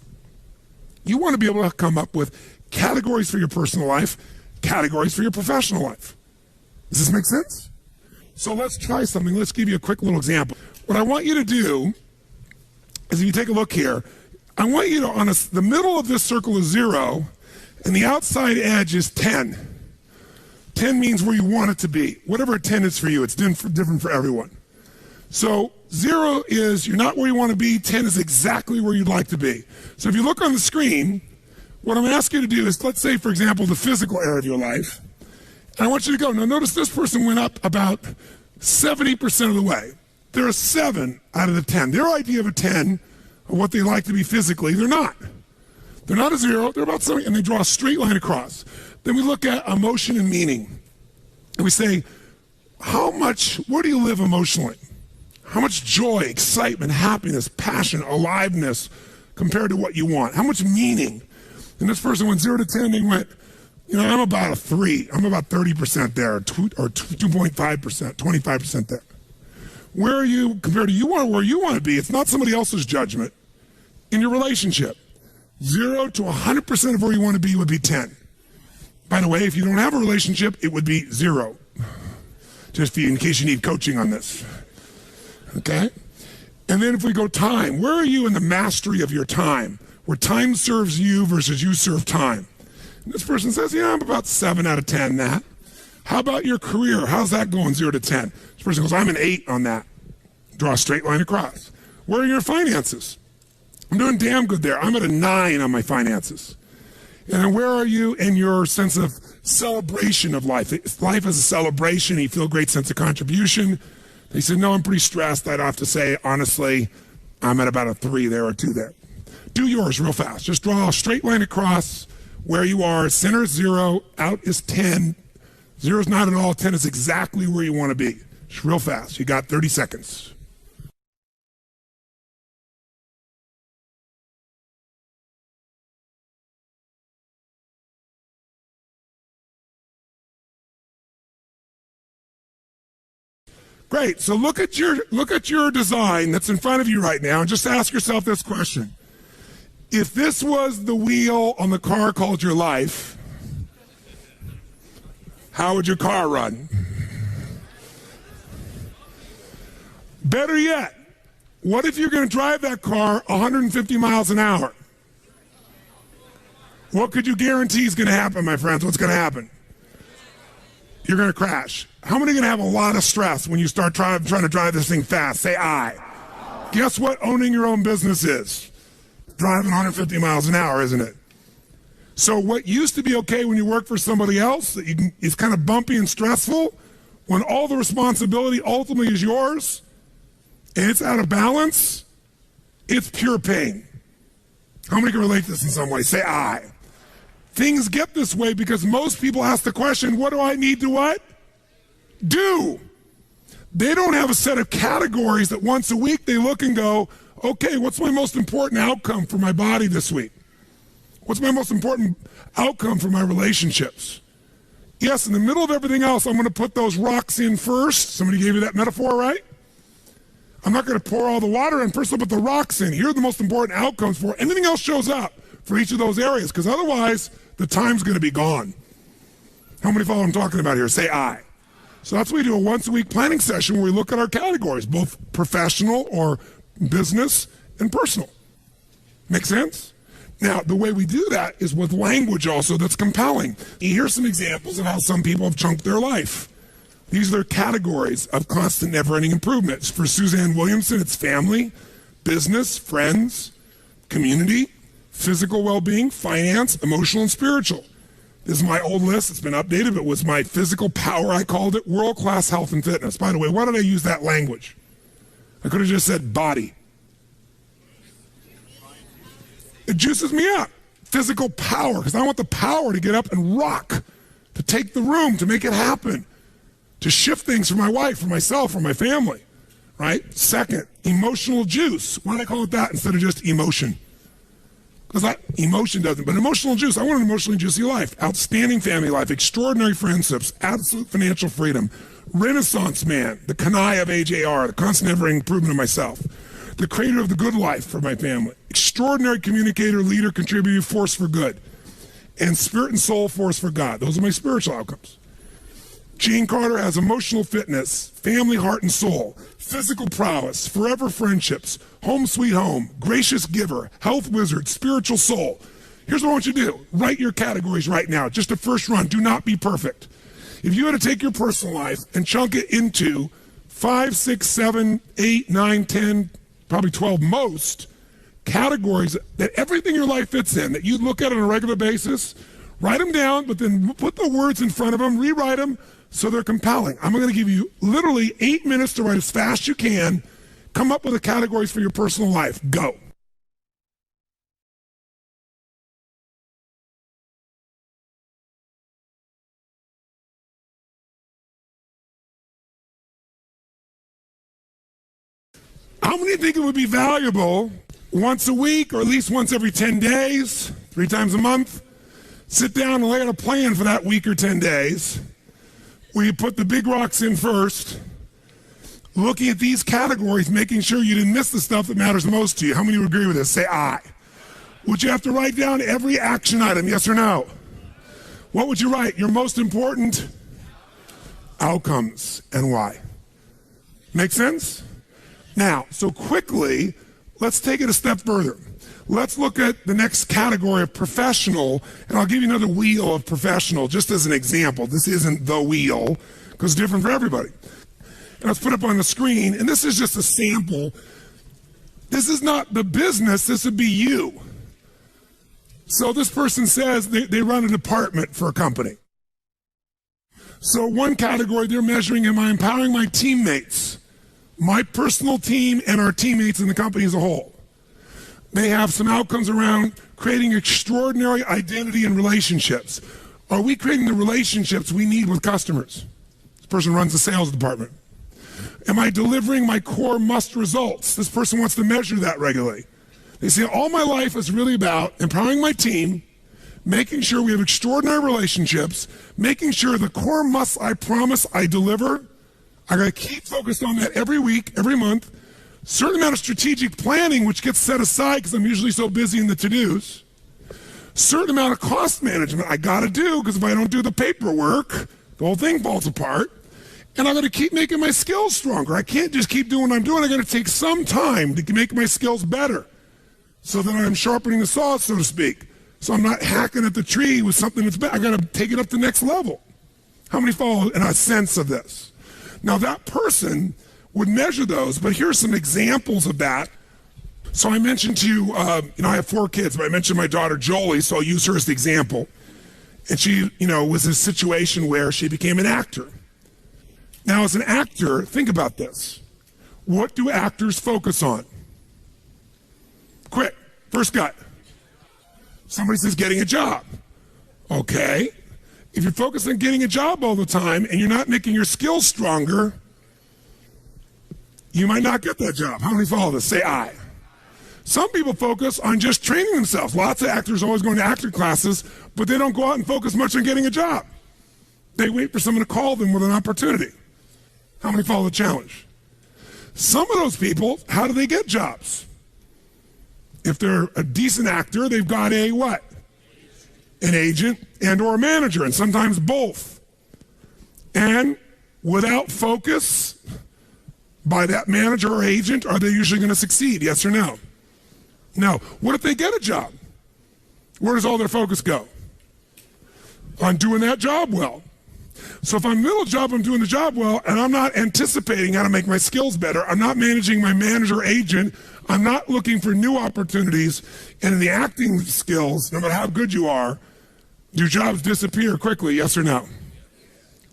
you want to be able to come up with categories for your personal life, categories for your professional life. Does this make sense? So let's try something. Let's give you a quick little example. What I want you to do is, if you take a look here, I want you to, the middle of this circle is 0, and the outside edge is 10. 10 means where you want it to be. Whatever a 10 is for you, it's different for everyone. So 0 is you're not where you want to be. 10 is exactly where you'd like to be. So if you look on the screen, what I'm asking you to do is, let's say, for example, the physical area of your life. And I want you to go. Now notice this person went up about 70% of the way. They're a 7 out of the 10. Their idea of a 10, of what they like to be physically, they're not. They're not a 0, they're about 7, and they draw a straight line across. Then we look at emotion and meaning. And we say, where do you live emotionally? How much joy, excitement, happiness, passion, aliveness compared to what you want? How much meaning? And this person went 0 to 10, they went, I'm about a 3. I'm about 30% there, or 2.5%, 25% there. Where are you compared to where you want to be? It's not somebody else's judgment. In your relationship, 0 to 100% of where you want to be would be 10. By the way, if you don't have a relationship, it would be 0. Just in case you need coaching on this. Okay? And then if we go time, where are you in the mastery of your time? Where time serves you versus you serve time. And this person says, I'm about 7 out of 10 that. How about your career? How's that going, 0 to 10? This person goes, I'm an 8 on that. Draw a straight line across. Where are your finances? I'm doing damn good there. I'm at a 9 on my finances. And then where are you in your sense of celebration of life? Life is a celebration. You feel a great sense of contribution. They said, no, I'm pretty stressed. I'd have to say, honestly, I'm at about a 3 there or 2 there. Do yours real fast. Just draw a straight line across where you are. Center is 0, out is 10. 0 is not at all. 10 is exactly where you want to be. Just real fast. You got 30 seconds. Great. So look at your design that's in front of you right now, and just ask yourself this question. If this was the wheel on the car called your life, how would your car run? Better yet, what if you're going to drive that car 150 miles an hour? What could you guarantee is going to happen, my friends? What's going to happen? You're going to crash. How many are going to have a lot of stress when you start trying to drive this thing fast? Say I. Guess what owning your own business is? Driving 150 miles an hour, isn't it? So what used to be okay when you work for somebody else, that is kind of bumpy and stressful, when all the responsibility ultimately is yours, and it's out of balance, it's pure pain. How many can relate to this in some way? Say I. Things get this way because most people ask the question, what do I need to what? Do. They don't have a set of categories that once a week they look and go, okay, what's my most important outcome for my body this week? What's my most important outcome for my relationships? Yes, in the middle of everything else, I'm going to put those rocks in first. Somebody gave you that metaphor, right? I'm not going to pour all the water in. First, I'll put the rocks in. Here are the most important outcomes for it. Anything else shows up for each of those areas, because otherwise the time's going to be gone. How many follow what I'm talking about here? Say I. So that's why we do a once-a-week planning session where we look at our categories, both professional or business and personal. Make sense? Now, the way we do that is with language also that's compelling. Here's some examples of how some people have chunked their life. These are their categories of constant, never-ending improvements. For Suzanne Williamson, it's family, business, friends, community, physical well-being, finance, emotional, and spiritual. This is my old list. It's been updated, but with my physical power, I called it world-class health and fitness. By the way, why did I use that language? I could have just said body. It juices me up. Physical power, because I want the power to get up and rock, to take the room, to make it happen, to shift things for my wife, for myself, for my family, right? Second, emotional juice. Why did I call it that instead of just emotion? because emotion doesn't, but emotional juice. I want an emotionally juicy life, outstanding family life, extraordinary friendships, absolute financial freedom, Renaissance man, the Kanai of AJR, the constant ever improvement of myself, the creator of the good life for my family, extraordinary communicator, leader, contributor, force for good, and spirit and soul force for God. Those are my spiritual outcomes. Gene Carter has emotional fitness, family, heart, and soul, physical prowess, forever friendships, home sweet home, gracious giver, health wizard, spiritual soul. Here's what I want you to do. Write your categories right now. Just a first run. Do not be perfect. If you had to take your personal life and chunk it into 5, 6, 7, 8, 9, 10, probably 12 most categories that everything in your life fits in, that you look at on a regular basis, write them down, but then put the words in front of them, rewrite them so they're compelling. I'm going to give you literally 8 minutes to write as fast as you can. Come up with the categories for your personal life. Go. How many think it would be valuable once a week or at least once every 10 days, 3 times a month, sit down and lay out a plan for that week or 10 days where you put the big rocks in first, looking at these categories, making sure you didn't miss the stuff that matters most to you. How many would agree with this? Say aye. Would you have to write down every action item, yes or no? What would you write? Your most important outcomes and why. Make sense? Now, so quickly, let's take it a step further. Let's look at the next category of professional, and I'll give you another wheel of professional just as an example. This isn't the wheel, because it's different for everybody. And let's put up on the screen, and this is just a sample. This is not the business, this would be you. So this person says they run a department for a company. So one category they're measuring, am I empowering my teammates, my personal team and our teammates in the company as a whole? They have some outcomes around creating extraordinary identity and relationships. Are we creating the relationships we need with customers? This person runs the sales department. Am I delivering my core must results? This person wants to measure that regularly. They say, all my life is really about empowering my team, making sure we have extraordinary relationships, making sure the core must I promise I deliver. I got to keep focused on that every week, every month. Certain amount of strategic planning, which gets set aside because I'm usually so busy in the to-dos. Certain amount of cost management I got to do because if I don't do the paperwork, the whole thing falls apart. And I got to keep making my skills stronger. I can't just keep doing what I'm doing. I got to take some time to make my skills better so that I'm sharpening the saw, so to speak. So I'm not hacking at the tree with something that's bad. I got to take it up to the next level. How many follow in a sense of this? Now that person would measure those, but here's some examples of that. So I mentioned to you, I have 4 kids, but I mentioned my daughter Jolie, so I'll use her as the example. And she, was a situation where she became an actor. Now as an actor, think about this. What do actors focus on? Quick, first gut. Somebody says getting a job. Okay. If you're focused on getting a job all the time and you're not making your skills stronger, you might not get that job. How many follow this? Say aye. Some people focus on just training themselves. Lots of actors always going to actor classes, but they don't go out and focus much on getting a job. They wait for someone to call them with an opportunity. How many follow the challenge? Some of those people, how do they get jobs? If they're a decent actor, they've got a what? An agent and or a manager, and sometimes both. And without focus by that manager or agent, are they usually going to succeed? Yes or no? No. What if they get a job? Where does all their focus go? On doing that job well. So if I'm in the middle of the job, I'm doing the job well, and I'm not anticipating how to make my skills better, I'm not managing my manager or agent, I'm not looking for new opportunities, and in the acting skills, no matter how good you are, do jobs disappear quickly, yes or no?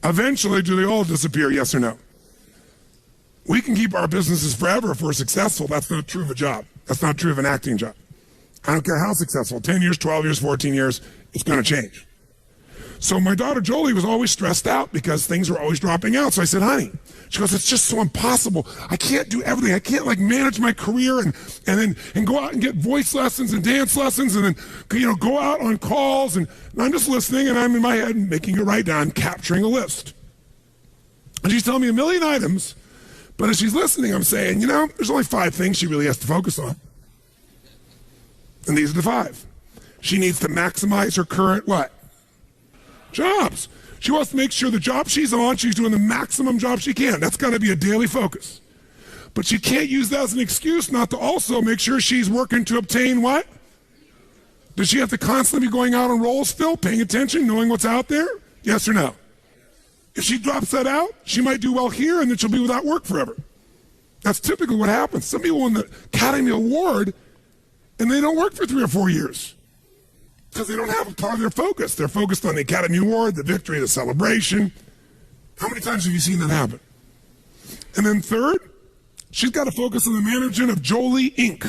Eventually, do they all disappear, yes or no? We can keep our businesses forever if we're successful. That's not true of a job. That's not true of an acting job. I don't care how successful, 10 years, 12 years, 14 years, it's going to change. So my daughter Jolie was always stressed out because things were always dropping out. So I said, honey, she goes, it's just so impossible. I can't do everything. I can't like manage my career and go out and get voice lessons and dance lessons and then, go out on calls. And I'm just listening and I'm in my head making it right down, capturing a list. And she's telling me a million items, but as she's listening, I'm saying, there's only 5 things she really has to focus on. And these are the 5. She needs to maximize her current what? Jobs. She wants to make sure the job she's on, she's doing the maximum job she can. That's got to be a daily focus. But she can't use that as an excuse not to also make sure she's working to obtain what? Does she have to constantly be going out on rolls still, paying attention, knowing what's out there? Yes or no? If she drops that out, she might do well here and then she'll be without work forever. That's typically what happens. Some people win the Academy Award and they don't work for 3 or 4 years because they don't have a part of their focus. They're focused on the Academy Award, the victory, the celebration. How many times have you seen that happen? And then third, she's got to focus on the management of Jolie Inc.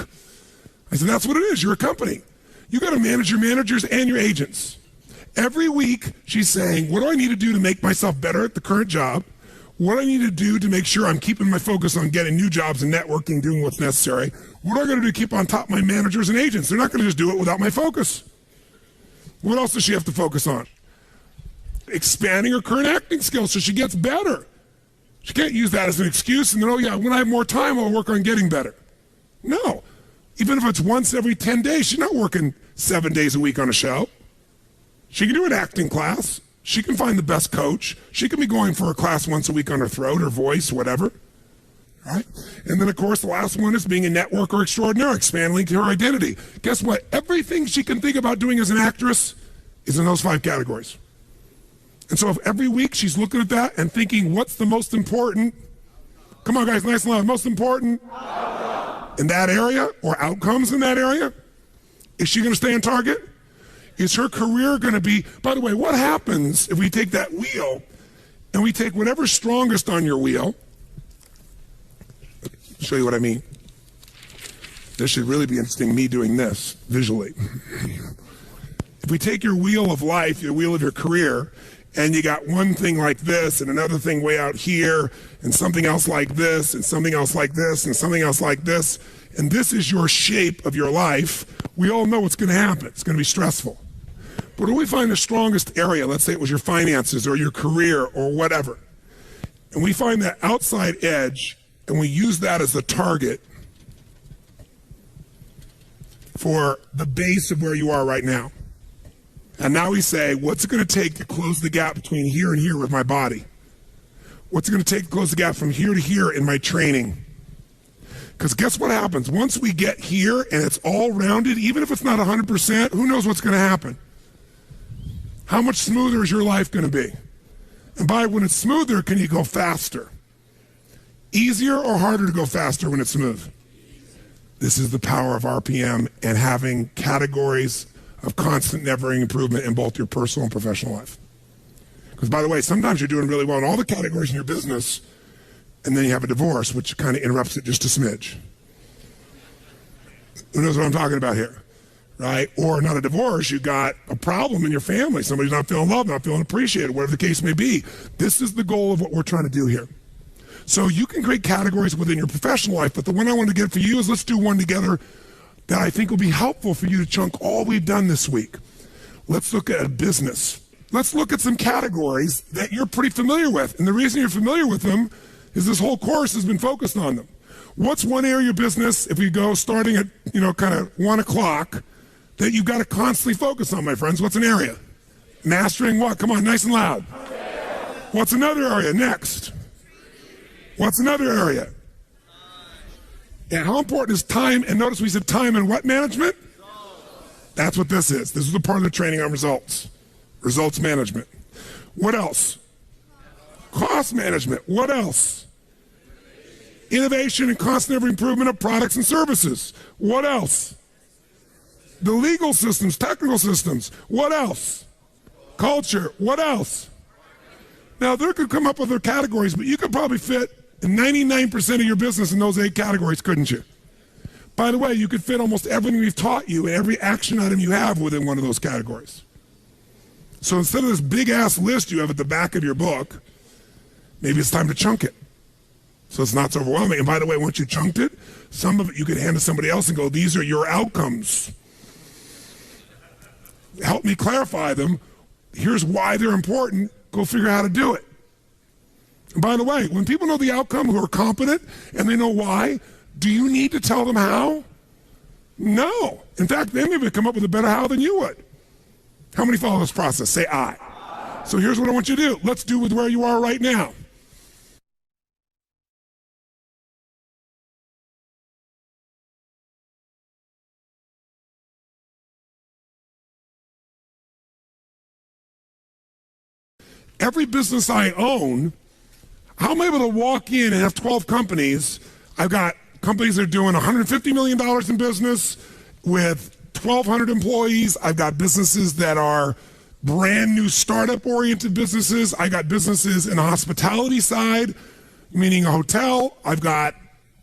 I said, that's what it is. You're a company. You got to manage your managers and your agents. Every week, she's saying, what do I need to do to make myself better at the current job? What do I need to do to make sure I'm keeping my focus on getting new jobs and networking, doing what's necessary? What do I got to do to keep on top of my managers and agents? They're not going to just do it without my focus. What else does she have to focus on? Expanding her current acting skills so she gets better. She can't use that as an excuse and then, when I have more time, I'll work on getting better. No. Even if it's once every 10 days, she's not working 7 days a week on a show. She can do an acting class. She can find the best coach. She can be going for a class once a week on her throat or voice, whatever. Right? And then, of course, the last one is being a networker extraordinaire, expanding her identity. Guess what? Everything she can think about doing as an actress is in those 5 categories. And so if every week she's looking at that and thinking, what's the most important? Come on, guys, nice and loud. Most important in that area or outcomes in that area? Is she going to stay on target? Is her career going to be, by the way, what happens if we take that wheel and we take whatever's strongest on your wheel? I'll show you what I mean. This should really be interesting, me doing this visually. If we take your wheel of life, your wheel of your career, and you got one thing like this and another thing way out here and something else like this and something else like this and something else like this, and this is your shape of your life, we all know what's going to happen. It's going to be stressful. But when we find the strongest area, let's say it was your finances or your career or whatever, and we find that outside edge and we use that as the target for the base of where you are right now. And now we say, what's it going to take to close the gap between here and here with my body? What's it going to take to close the gap from here to here in my training? Because guess what happens? Once we get here and it's all rounded, even if it's not 100%, who knows what's going to happen? How much smoother is your life going to be? And by when it's smoother, can you go faster? Easier or harder to go faster when it's smooth? This is the power of RPM and having categories of constant, never-ending improvement in both your personal and professional life. Because, by the way, sometimes you're doing really well in all the categories in your business, and then you have a divorce, which kind of interrupts it just a smidge. Who knows what I'm talking about here, right? Or not a divorce, you got a problem in your family. Somebody's not feeling loved, not feeling appreciated, whatever the case may be. This is the goal of what we're trying to do here. So you can create categories within your professional life, but the one I want to get for you is let's do one together that I think will be helpful for you to chunk all we've done this week. Let's look at a business. Let's look at some categories that you're pretty familiar with. And the reason you're familiar with them is this whole course has been focused on them. What's one area of your business, if we go starting at, kind of 1 o'clock, that you've got to constantly focus on, my friends? What's an area? Mastering what? Come on, nice and loud. What's another area? Next. What's another area? And how important is time? And notice we said time and what management? That's what this is. This is the part of the training on results. Results management. What else? Cost management. What else? Innovation and constant every improvement of products and services. What else? The legal systems, technical systems. What else? Culture. What else? Now, there could come up with other categories, but you could probably fit 99% of your business in those 8 categories, couldn't you? By the way, you could fit almost everything we've taught you and every action item you have within one of those categories. So instead of this big ass list you have at the back of your book, maybe it's time to chunk it. So it's not so overwhelming. And by the way, once you chunked it, some of it you can hand to somebody else and go, these are your outcomes. Help me clarify them. Here's why they're important. Go figure out how to do it. And by the way, when people know the outcome who are competent and they know why, do you need to tell them how? No. In fact, they may come up with a better how than you would. How many follow this process? Say I. So here's what I want you to do. Let's do with where you are right now. Every business I own, how am I able to walk in and have 12 companies? I've got companies that are doing $150 million in business with 1,200 employees. I've got businesses that are brand new startup-oriented businesses. I got businesses in the hospitality side, meaning a hotel. I've got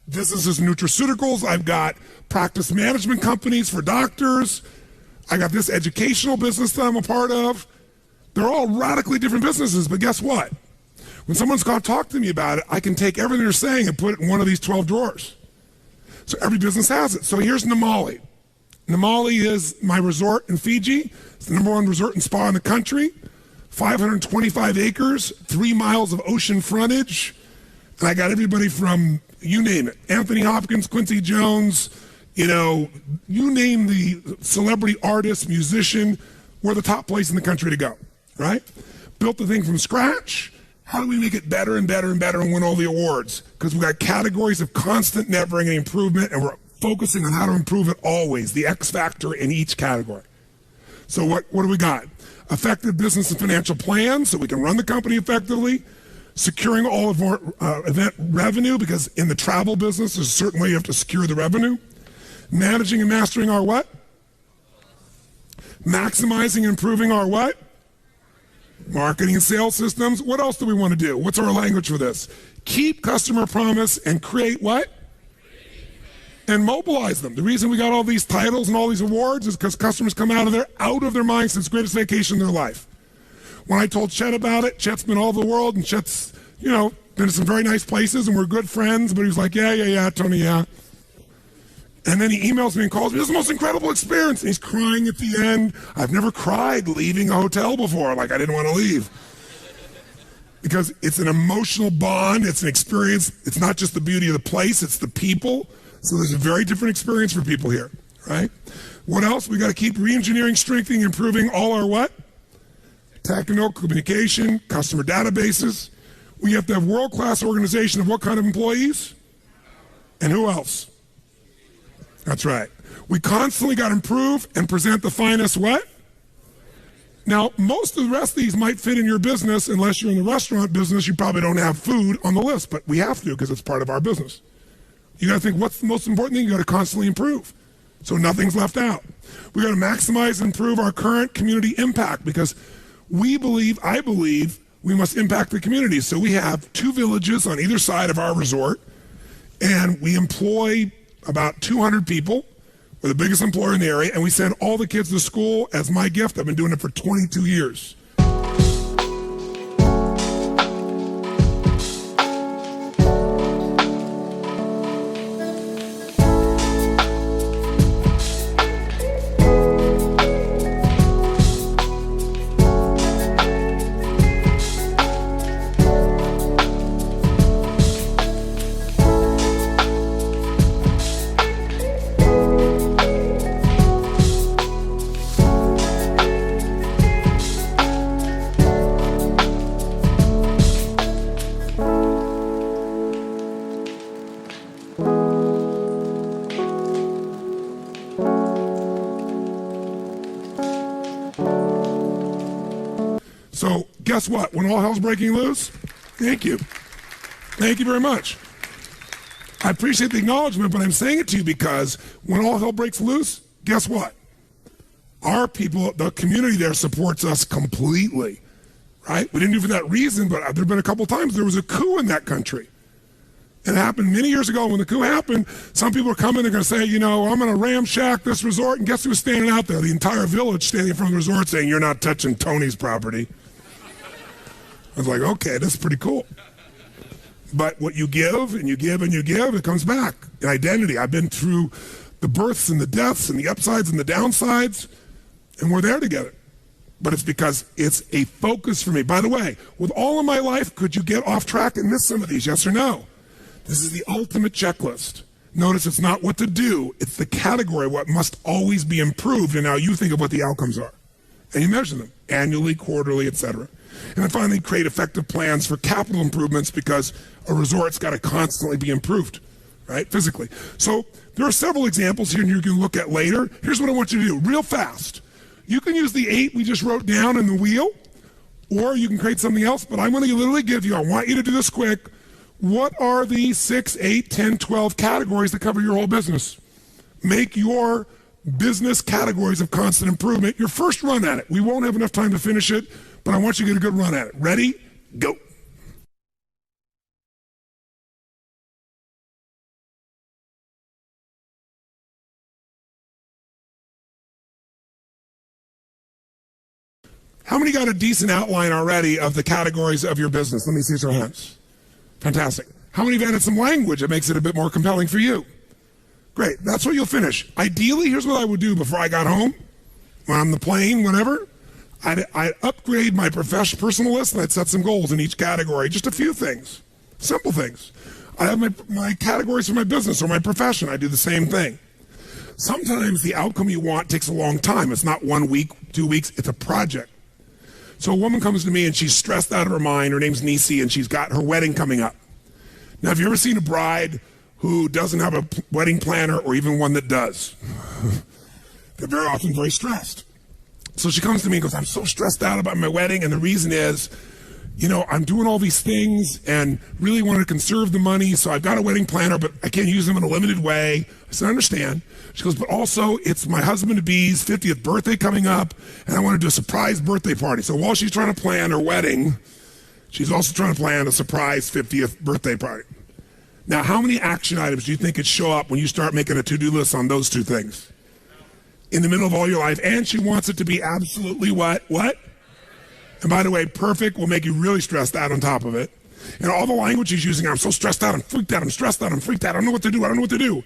businesses in nutraceuticals. I've got practice management companies for doctors. I got this educational business that I'm a part of. They're all radically different businesses, but guess what? When someone's going to talk to me about it, I can take everything they're saying and put it in one of these 12 drawers. So every business has it. So here's Namali. Namali is my resort in Fiji. It's the #1 resort and spa in the country. 525 acres, 3 miles of ocean frontage. And I got everybody from, you name it, Anthony Hopkins, Quincy Jones, you name the celebrity artist, musician. We're the top place in the country to go, right? Built the thing from scratch. How do we make it better and better and better and win all the awards? Because we've got categories of constant, never-ending improvement, and we're focusing on how to improve it always, the X factor in each category. So what do we got? Effective business and financial plans so we can run the company effectively. Securing all of our event revenue, because in the travel business, there's a certain way you have to secure the revenue. Managing and mastering our what? Maximizing and improving our what? Marketing and sales systems. What else do we want to do? What's our language for this? Keep customer promise and create what? And mobilize them. The reason we got all these titles and all these awards is because customers come out of their minds. It's the greatest vacation in their life. When I told Chet about it, Chet's been all over the world, and Chet's, been to some very nice places, and we're good friends, but he was like, yeah, Tony, yeah. And then he emails me and calls me, this is the most incredible experience. And he's crying at the end. I've never cried leaving a hotel before, like I didn't want to leave. Because it's an emotional bond, it's an experience. It's not just the beauty of the place, it's the people. So there's a very different experience for people here, right? What else? We got to keep re-engineering, strengthening, improving all our what? Technical, communication, customer databases. We have to have world-class organization of what kind of employees? And who else? That's right. We constantly got to improve and present the finest what? Now, most of the rest of these might fit in your business. Unless you're in the restaurant business, you probably don't have food on the list, but we have to because it's part of our business. You got to think, what's the most important thing? You got to constantly improve. So nothing's left out. We got to maximize and improve our current community impact because I believe we must impact the community. So we have 2 villages on either side of our resort, and we employ about 200 people. We're the biggest employer in the area, and we send all the kids to school as my gift. I've been doing it for 22 years. So guess what? When all hell's breaking loose, thank you. Thank you very much. I appreciate the acknowledgement, but I'm saying it to you because when all hell breaks loose, guess what? Our people, the community there supports us completely, right? We didn't do it for that reason, but there have been a couple times there was a coup in that country. And it happened many years ago when the coup happened. Some people are coming, they're going to say, I'm going to ramshack this resort. And guess who was standing out there? The entire village standing in front of the resort saying, you're not touching Tony's property. I was like, okay, that's pretty cool. But what you give and you give and you give, it comes back. An identity. I've been through the births and the deaths and the upsides and the downsides, and we're there together. But it's because it's a focus for me. By the way, with all of my life, could you get off track and miss some of these? Yes or no? This is the ultimate checklist. Notice it's not what to do, it's the category, what must always be improved, and now you think of what the outcomes are. And you measure them, annually, quarterly, etc. And then finally, create effective plans for capital improvements because a resort's got to constantly be improved, right, physically. So there are several examples here and you can look at later. Here's what I want you to do, real fast. You can use the 8 we just wrote down in the wheel, or you can create something else, but I'm going to literally give you, I want you to do this quick, what are the 6, 8, 10, 12 categories that cover your whole business? Make your business categories of constant improvement your first run at it. We won't have enough time to finish it, but I want you to get a good run at it. Ready? Go. How many got a decent outline already of the categories of your business? Let me see your hands. Fantastic. How many have added some language that makes it a bit more compelling for you? Great. That's what you'll finish. Ideally, here's what I would do before I got home, when I'm on the plane, whatever. I'd upgrade my personal list and I'd set some goals in each category. Just a few things. Simple things. I have my categories for my business or my profession. I do the same thing. Sometimes the outcome you want takes a long time. It's not 1 week, 2 weeks. It's a project. So a woman comes to me and she's stressed out of her mind. Her name's Nisi and she's got her wedding coming up. Now, have you ever seen a bride who doesn't have a wedding planner or even one that does? They're very often very stressed. So she comes to me and goes, I'm so stressed out about my wedding. And the reason is, I'm doing all these things and really want to conserve the money. So I've got a wedding planner, but I can't use them in a limited way. I said, I understand. She goes, but also it's my husband-to-be's 50th birthday coming up, and I want to do a surprise birthday party. So while she's trying to plan her wedding, she's also trying to plan a surprise 50th birthday party. Now, how many action items do you think could show up when you start making a to-do list on those two things? In the middle of all your life, and she wants it to be absolutely what? And by the way, perfect will make you really stressed out on top of it. And all the language she's using, I'm so stressed out, I'm freaked out, I'm stressed out, I'm freaked out, I don't know what to do.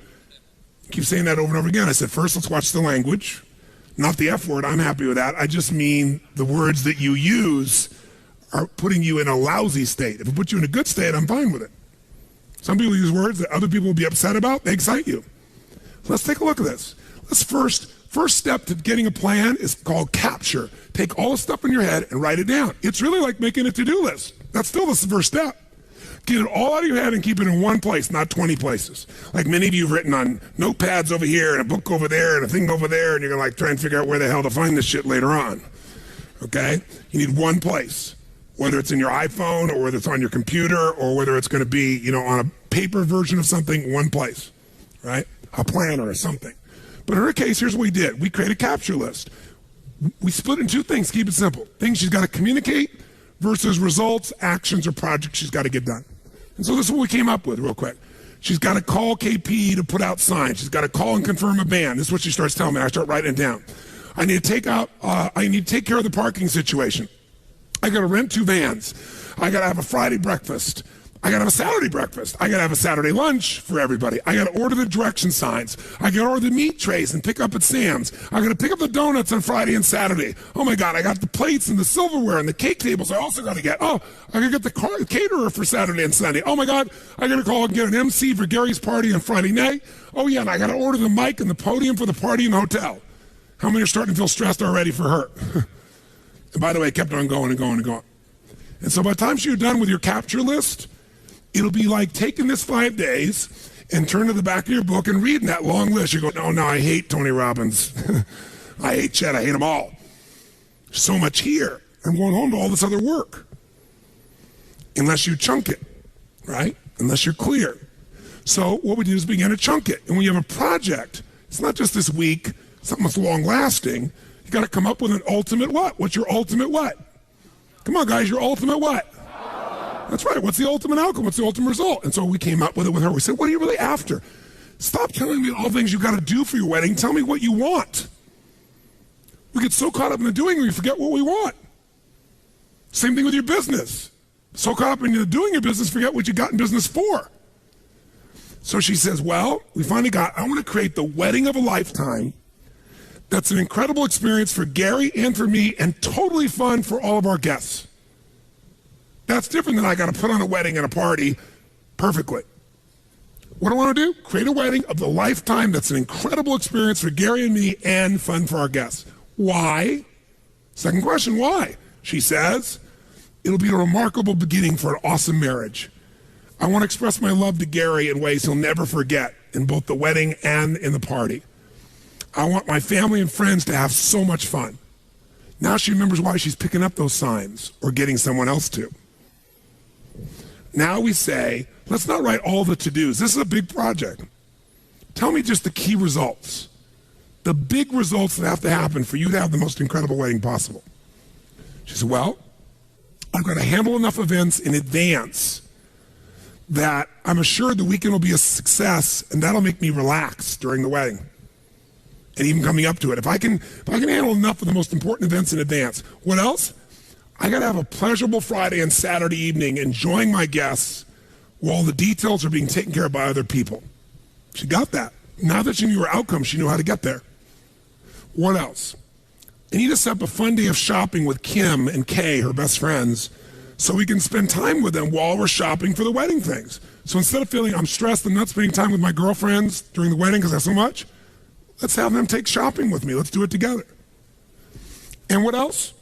Keep saying that over and over again. I said, first, let's watch the language. Not the F word, I'm happy with that. I just mean the words that you use are putting you in a lousy state. If it puts you in a good state, I'm fine with it. Some people use words that other people will be upset about, they excite you. Let's take a look at this. Let's first step to getting a plan is called capture. Take all the stuff in your head and write it down. It's really like making a to-do list. That's still the first step. Get it all out of your head and keep it in one place, not 20 places. Like many of you have written on notepads over here and a book over there and a thing over there, and you're gonna try and figure out where the hell to find this shit later on. Okay? You need one place. Whether it's in your iPhone or whether it's on your computer or whether it's gonna be, on a paper version of something, one place, right? A planner or something. But in her case, here's what we did. We created a capture list. We split it in two things, keep it simple. Things she's got to communicate versus results, actions, or projects she's got to get done. And so this is what we came up with real quick. She's got to call KP to put out signs. She's got to call and confirm a ban. This is what she starts telling me. I start writing it down. I need to take care of the parking situation. I got to rent 2 vans. I got to have a Friday breakfast. I got to have a Saturday breakfast. I got to have a Saturday lunch for everybody. I got to order the direction signs. I got to order the meat trays and pick up at Sam's. I got to pick up the donuts on Friday and Saturday. Oh my God, I got the plates and the silverware and the cake tables I also got to get. Oh, I got to get the caterer for Saturday and Sunday. Oh my God, I got to call and get an MC for Gary's party on Friday night. Oh yeah, and I got to order the mic and the podium for the party in the hotel. How many are starting to feel stressed already for her? And by the way, it kept on going and going and going. And so by the time you're done with your capture list, it'll be like taking this 5 days and turn to the back of your book and reading that long list. You go, no, I hate Tony Robbins. I hate Chet. I hate them all. So much here. I'm going home to all this other work. Unless you chunk it, right? Unless you're clear. So what we do is begin to chunk it. And when you have a project, it's not just this week, something that's long lasting. You got to come up with an ultimate what? What's your ultimate what? Come on, guys, your ultimate what? That's right. What's the ultimate outcome? What's the ultimate result? And so we came up with it with her. We said, what are you really after? Stop telling me all the things you got to do for your wedding. Tell me what you want. We get so caught up in the doing, we forget what we want. Same thing with your business. So caught up in the doing your business, forget what you got in business for. So she says, well, we finally I want to create the wedding of a lifetime that's an incredible experience for Gary and for me and totally fun for all of our guests. That's different than I got to put on a wedding and a party perfectly. What do I want to do? Create a wedding of the lifetime that's an incredible experience for Gary and me and fun for our guests. Why? Second question, why? She says, it'll be a remarkable beginning for an awesome marriage. I want to express my love to Gary in ways he'll never forget in both the wedding and in the party. I want my family and friends to have so much fun. Now she remembers why she's picking up those signs or getting someone else to. Now we say, let's not write all the to-dos. This is a big project. Tell me just the key results. The big results that have to happen for you to have the most incredible wedding possible. She said, well, I've got to handle enough events in advance that I'm assured the weekend will be a success, and that'll make me relax during the wedding and even coming up to it. If I can handle enough of the most important events in advance. What else? I got to have a pleasurable Friday and Saturday evening enjoying my guests while the details are being taken care of by other people. She got that. Now that she knew her outcome, she knew how to get there. What else? I need to set up a fun day of shopping with Kim and Kay, her best friends, so we can spend time with them while we're shopping for the wedding things. So instead of feeling I'm stressed and not spending time with my girlfriends during the wedding because I have so much, let's have them take shopping with me. Let's do it together. And what else?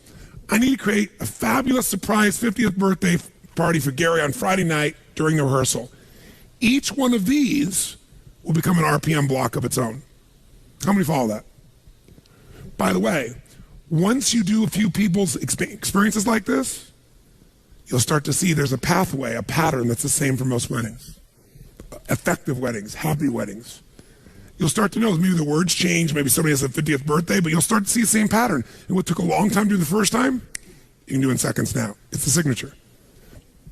I need to create a fabulous surprise 50th birthday party for Gary on Friday night during the rehearsal. Each one of these will become an RPM block of its own. How many follow that? By the way, once you do a few people's experiences like this, you'll start to see there's a pathway, a pattern that's the same for most weddings. Effective weddings, happy weddings. You'll start to know maybe the words change, maybe somebody has a 50th birthday, but you'll start to see the same pattern. And what took a long time to do the first time, you can do in seconds now. It's the signature.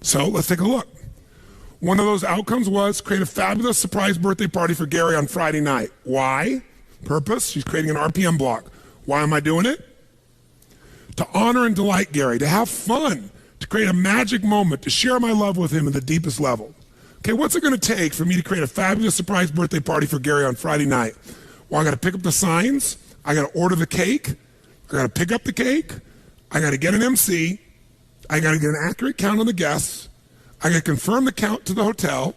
So let's take a look. One of those outcomes was create a fabulous surprise birthday party for Gary on Friday night. Why? Purpose, she's creating an RPM block. Why am I doing it? To honor and delight Gary, to have fun, to create a magic moment, to share my love with him at the deepest level. Okay, what's it going to take for me to create a fabulous surprise birthday party for Gary on Friday night? Well, I got to pick up the signs. I got to order the cake. I got to pick up the cake. I got to get an MC. I got to get an accurate count on the guests. I got to confirm the count to the hotel.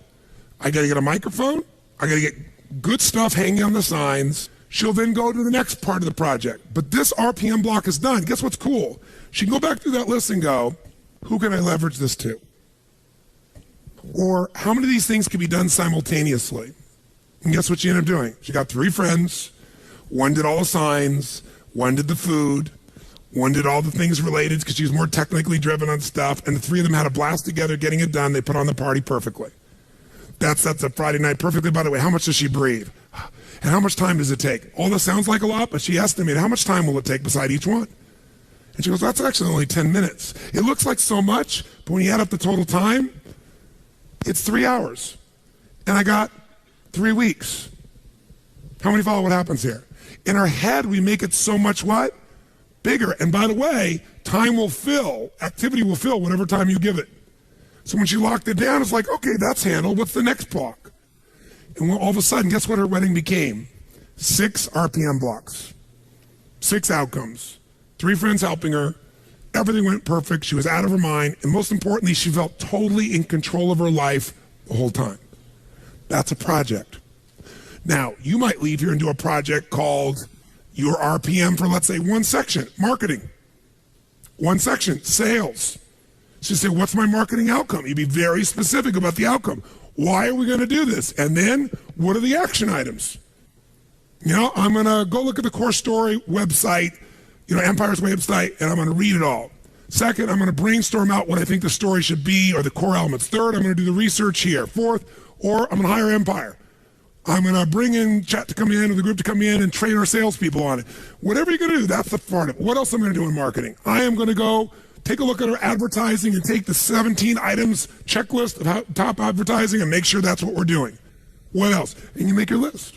I got to get a microphone. I got to get good stuff hanging on the signs. She'll then go to the next part of the project. But this RPM block is done. Guess what's cool? She can go back through that list and go, who can I leverage this to? Or how many of these things can be done simultaneously? And guess what she ended up doing? She got 3 friends. One did all the signs. One did the food. One did all the things related because she was more technically driven on stuff. And the 3 of them had a blast together getting it done. They put on the party perfectly. That sets up Friday night perfectly. By the way, how much does she breathe? And how much time does it take? All this sounds like a lot, but she estimated how much time will it take beside each one? And she goes, that's actually only 10 minutes. It looks like so much, but when you add up the total time, it's 3 hours. And I got 3 weeks. How many follow what happens here? In our head, we make it so much what? Bigger. And by the way, time will fill, activity will fill whatever time you give it. So when she locked it down, it's like, okay, that's handled. What's the next block? And all of a sudden, guess what her wedding became? 6 RPM blocks. 6 outcomes. 3 friends helping her. Everything went perfect. She was out of her mind. And most importantly, she felt totally in control of her life the whole time. That's a project. Now, you might leave here and do a project called your RPM for, let's say, one section, marketing. One section, sales. So you say, what's my marketing outcome? You'd be very specific about the outcome. Why are we going to do this? And then, what are the action items? You know, I'm going to go look at the Core Story website, Empire's website, and I'm going to read it all. Second, I'm going to brainstorm out what I think the story should be or the core elements. Third, I'm going to do the research here. Fourth, or I'm going to hire Empire. I'm going to bring in Chat to come in or the group to come in and train our salespeople on it. Whatever you're going to do, that's the part of it. What else am I going to do in marketing? I am going to go take a look at our advertising and take the 17 items checklist of top advertising and make sure that's what we're doing. What else? And you make your list.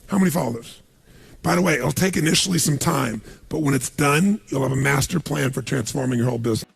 How many followers? By the way, it'll take initially some time, but when it's done, you'll have a master plan for transforming your whole business.